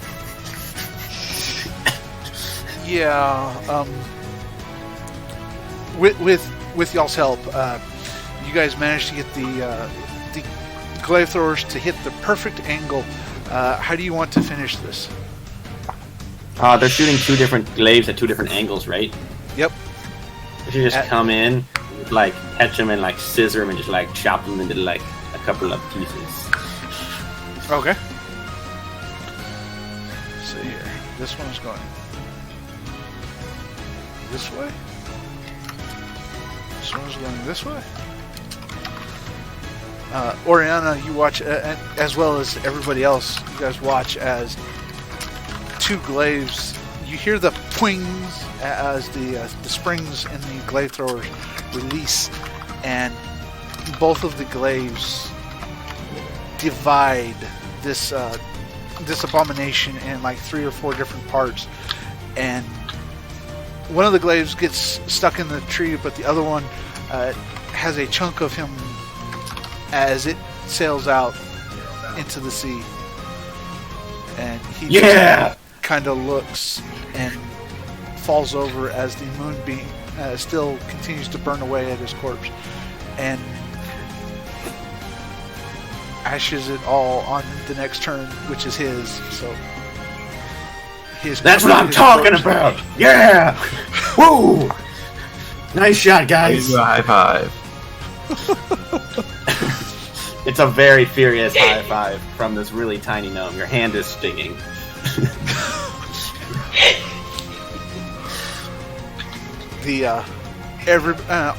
Yeah. With y'all's help, you guys managed to get the glaive throwers to hit the perfect angle. How do you want to finish this? They're shooting 2 different glaives at 2 different angles, right? Yep. We should just come in, like catch them and like scissor them and just like chop them into like a couple of pieces. Okay. Let's see here. This one's going this way. This one's going this way. Oriana, you watch, as well as everybody else, you guys watch as 2 glaives. You hear the pwings as the springs in the glaive throwers release, and both of the glaives divide this abomination in like 3 or 4 different parts, and one of the glaives gets stuck in the tree, but the other one has a chunk of him as it sails out into the sea, and he kind of looks and falls over as the moonbeam still continues to burn away at his corpse, and ashes it all on the next turn, which is his. So that's what I'm talking about. Yeah. Woo! Nice shot, guys. High five. It's a very furious high five from this really tiny gnome. Your hand is stinging.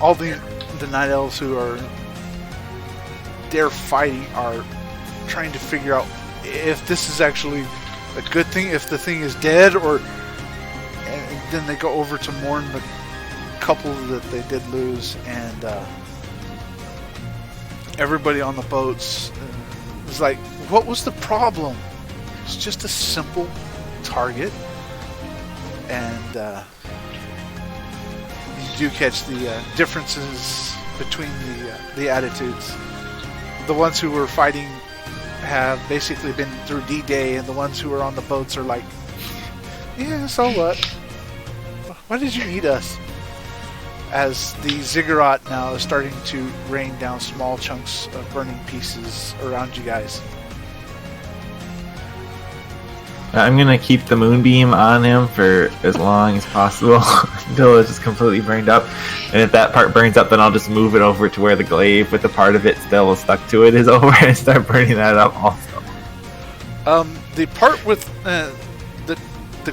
All the Night Elves who are there fighting are trying to figure out if this is actually a good thing, if the thing is dead, and then they go over to mourn the couple that they did lose, and everybody on the boats is like, what was the problem? It's just a simple target, and you do catch the differences between the attitudes. The ones who were fighting have basically been through D-Day, and the ones who are on the boats are like, yeah, so what? Why did you need us? As the ziggurat now is starting to rain down small chunks of burning pieces around you guys. I'm gonna keep the moonbeam on him for as long as possible until it's just completely burned up. And if that part burns up, then I'll just move it over to where the glaive with the part of it still stuck to it is over and start burning that up also. The part with the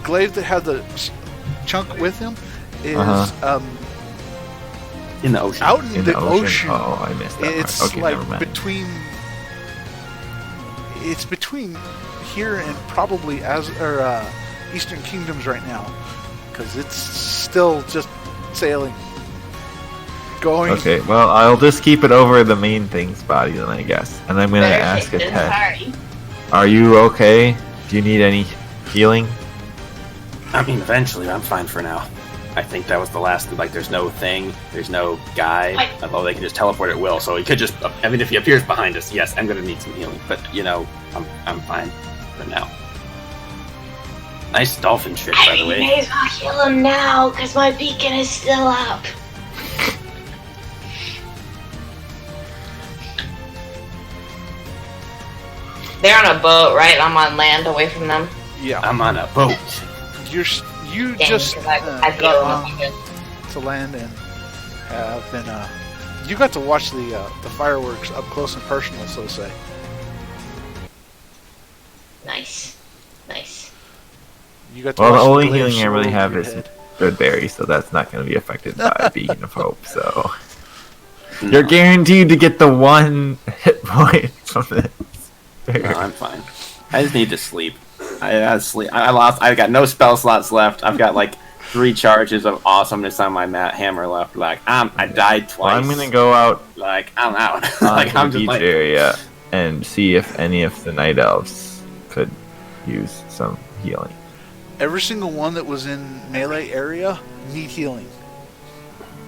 glaive that had the chunk with him is in the ocean. Out in the ocean. Oh, I missed that It's part. Okay, like never mind. between here and probably Eastern Kingdoms right now, because it's still just sailing, going. Okay, well, I'll just keep it over the main thing's body then, I guess. And I'm gonna ask a test. Are you okay? Do you need any healing? I mean, eventually, I'm fine for now. I think that was the last. Like, there's no thing, there's no guy. Although they can just teleport at will, so he could just. I mean, if he appears behind us, yes, I'm gonna need some healing. But I'm fine for now. Nice dolphin trick, by the way. I may as well heal him now, because my beacon is still up. They're on a boat, right? I'm on land away from them. Yeah, I'm on a boat. You Dang, just 'cause I got feel on to land and have been. You got to watch the fireworks up close and personal, so to say. Nice. You got to Well, watch the only glaive healing I really swirl have over is your head. good berry, so that's not going to be affected by Beacon of Hope. So you're guaranteed to get the 1 hit point from this. No, I'm fine. I just need to sleep. I gotta sleep. I got no spell slots left. I've got like 3 charges of awesomeness on my hammer left. Like I died twice. Well, I'm gonna go out Like I'm out. like I'm the just beach like area and see if any of the Night Elves could use some healing. Every single one that was in melee area need healing.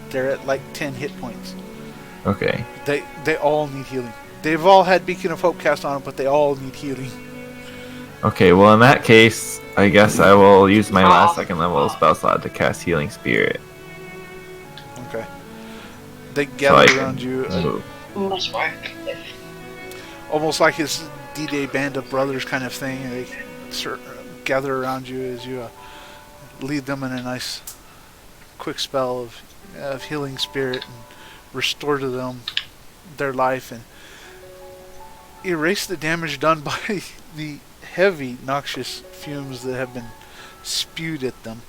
They're at like 10 hit points. Okay. They all need healing. They've all had Beacon of Hope cast on them, but they all need healing. Okay, well in that case, I guess I will use my last Oh. second level spell slot to cast Healing Spirit. Okay. They So gather I can around you, move. Much more effective. almost like his D-Day band of brothers kind of thing. And they gather around you as you lead them in a nice, quick spell of healing spirit and restore to them their life and erase the damage done by the heavy, noxious fumes that have been spewed at them.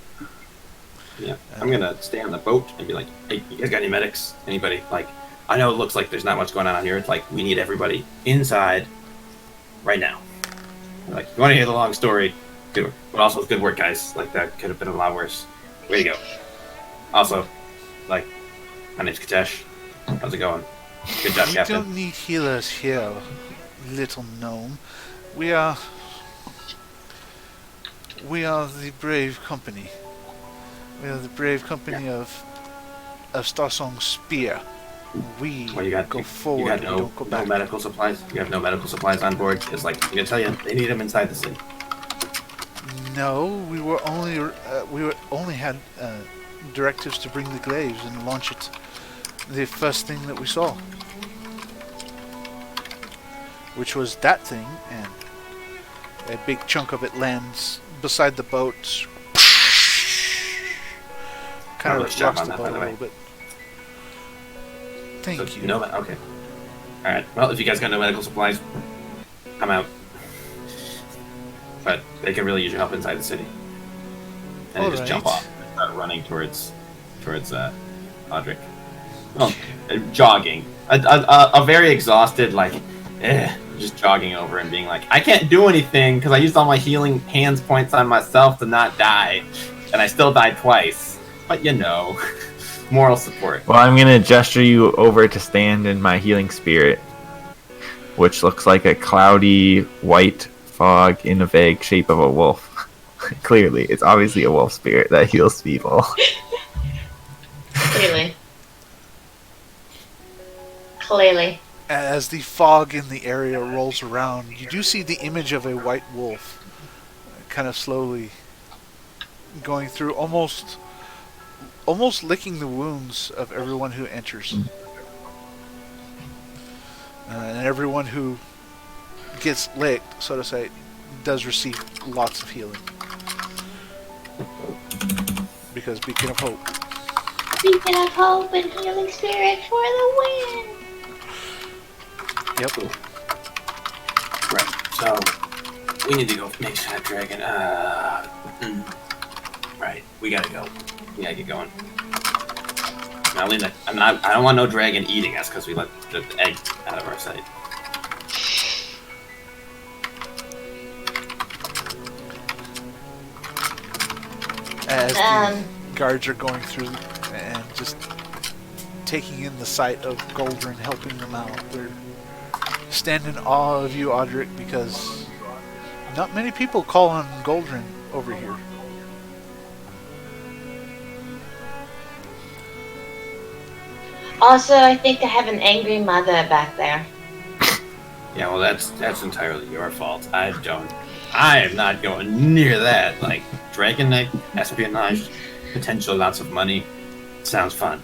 Yeah, I'm gonna stay on the boat and be like, hey, you guys got any medics? Anybody? Like, I know it looks like there's not much going on out here. It's like, we need everybody inside right now. Like, if you want to hear the long story, do it. But also, it's good work, guys. Like, that could have been a lot worse. Way to go. Also, like, my name's Katesh. How's it going? Good job, We Captain. don't need healers here, little gnome. We are the brave company. We are the brave company of Starsong's Spear. We Well, you got go you forward. got We no, don't go no back. medical supplies. You have no medical supplies on board. It's like, I'm gonna tell you, they need them inside the city. No, we only had directives to bring the glaives and launch it. The first thing that we saw, which was that thing, and a big chunk of it lands beside the boat. Kind Oh, of nice job rocks on the that, boat by a the way. little bit. Thank So, you. you know that? Okay. Alright, well, if you guys got no medical supplies, I'm out. But they can really use your help inside the city. And they just jump Alright. off and start running towards Audric. Well, jogging. A very exhausted, like, just jogging over and being like, I can't do anything because I used all my healing hands points on myself to not die. And I still died twice. But you know, moral support. Well, I'm gonna gesture you over to stand in my Healing Spirit, which looks like a cloudy white fog in a vague shape of a wolf. Clearly, it's obviously a wolf spirit that heals people. Clearly. Clearly. As the fog in the area rolls around, you do see the image of a white wolf, kind of slowly going through, almost licking the wounds of everyone who enters. And everyone who gets licked, so to say, does receive lots of healing. Because Beacon of Hope. Beacon of hope and healing spirit for the win. Yep. Right. So we need to go make sure that dragon. Right. We gotta go. We gotta get going. Now, Lena, I don't want no dragon eating us because we let the egg out of our sight. As the guards are going through and just taking in the sight of Goldrin helping them out, they're stand in awe of you, Audric, because not many people call on Goldrin over here. Also, I think I have an angry mother back there. Yeah, well, that's entirely your fault. I am not going near that. Like, Dragon Knight, espionage, potential lots of money. Sounds fun.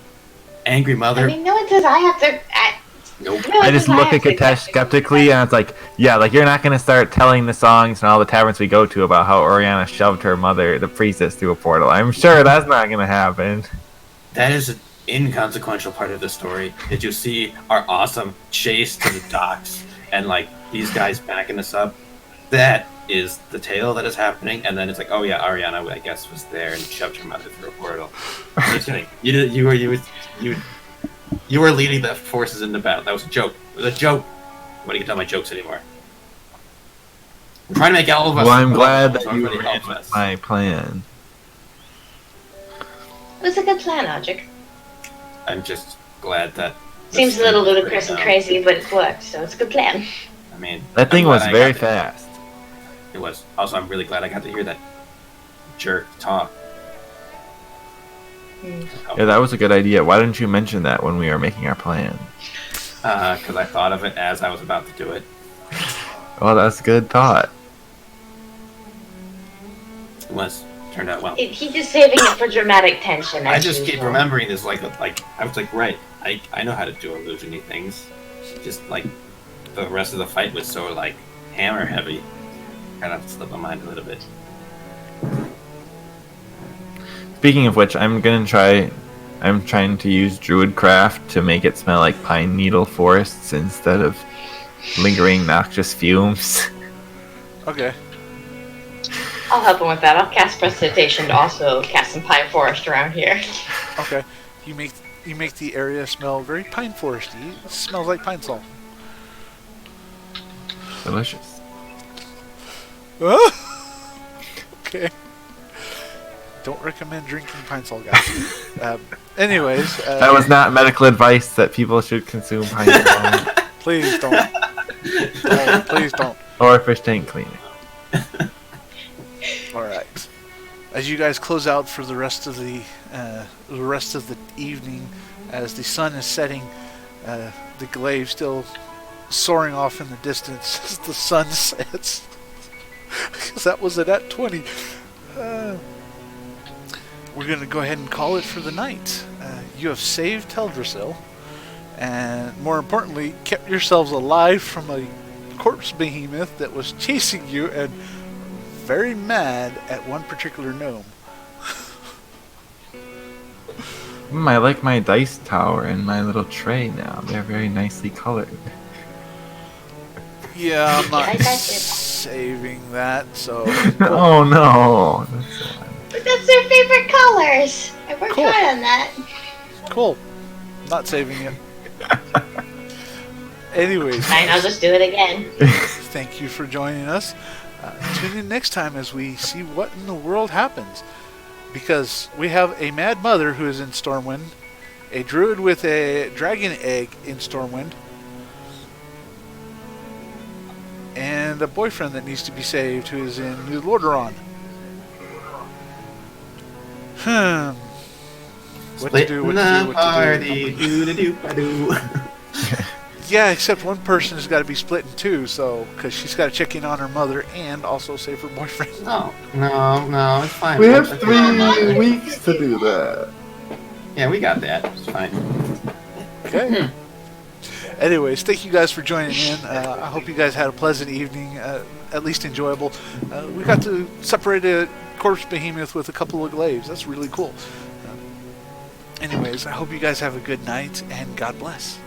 Angry Mother? I mean, no one says I have to. Nope. No, I just look at Katesh skeptically, and it's like, yeah, like, you're not gonna start telling the songs and all the taverns we go to about how Oriana shoved her mother, the priestess, through a portal. I'm sure that's not gonna happen. That is an inconsequential part of the story. Did you see our awesome chase to the docks and, like, these guys backing us up? That is the tale that is happening, and then it's like, oh yeah, Oriana, I guess, was there and shoved her mother through a portal. I'm just kidding. You were leading the forces into battle. That was a joke. It was a joke. Nobody can tell my jokes anymore. I'm trying to make all of us. Well, I'm glad that so you everybody ran helps with us. my plan. It was a good plan, Audric. I'm just glad that. Seems a little ludicrous and crazy, but it worked, so it's a good plan. I mean, That thing I'm glad was I very got there. fast. It was. Also, I'm really glad I got to hear that jerk talk. Yeah, that was a good idea. Why didn't you mention that when we were making our plan? Because I thought of it as I was about to do it. Well, that's good thought. Turned out well. He's just saving it for dramatic tension. I as just keep usual. remembering this, like I was like, right, I know how to do illusiony things. Just like the rest of the fight was so like hammer heavy, kind of slipped my mind a little bit. Speaking of which, I'm trying to use Druidcraft to make it smell like pine needle forests instead of lingering noxious fumes. Okay. I'll help him with that. I'll cast Precipitation to also cast some Pine Forest around here. Okay. You make the area smell very pine foresty. It smells like pine salt. Delicious. Okay. Don't recommend drinking pine salt, guys. Anyways. That was not medical advice that people should consume pine salt. Please don't. Please don't. Or fish tank cleaning. All right. As you guys close out for the rest of the evening, as the sun is setting, the glaive still soaring off in the distance as the sun sets. Because that was it at 20. We're going to go ahead and call it for the night. You have saved Teldrassil, and more importantly, kept yourselves alive from a corpse behemoth that was chasing you and very mad at one particular gnome. I like my dice tower and my little tray now. They're very nicely colored. Yeah, I'm not I like it. saving that, so... Oh no! That's sad. But that's their favorite colors. I worked Cool. hard on that. Cool. Not saving it. Anyways, Fine, I'll just do it again. thank you for joining us. Tune in next time as we see what in the world happens. Because we have a mad mother who is in Stormwind, a druid with a dragon egg in Stormwind, and a boyfriend that needs to be saved who is in New Lordaeron. What to do, what to do, what to do. Yeah, except one person has got to be split in two, so because she's got to check in on her mother and also save her boyfriend. No, it's fine. We have 3 weeks to do that. Yeah, we got that. It's fine. Okay. Anyways, thank you guys for joining in. I hope you guys had a pleasant evening, at least enjoyable. We got to separate a corpse behemoth with a couple of glaives. That's really cool. Anyways, I hope you guys have a good night, and God bless.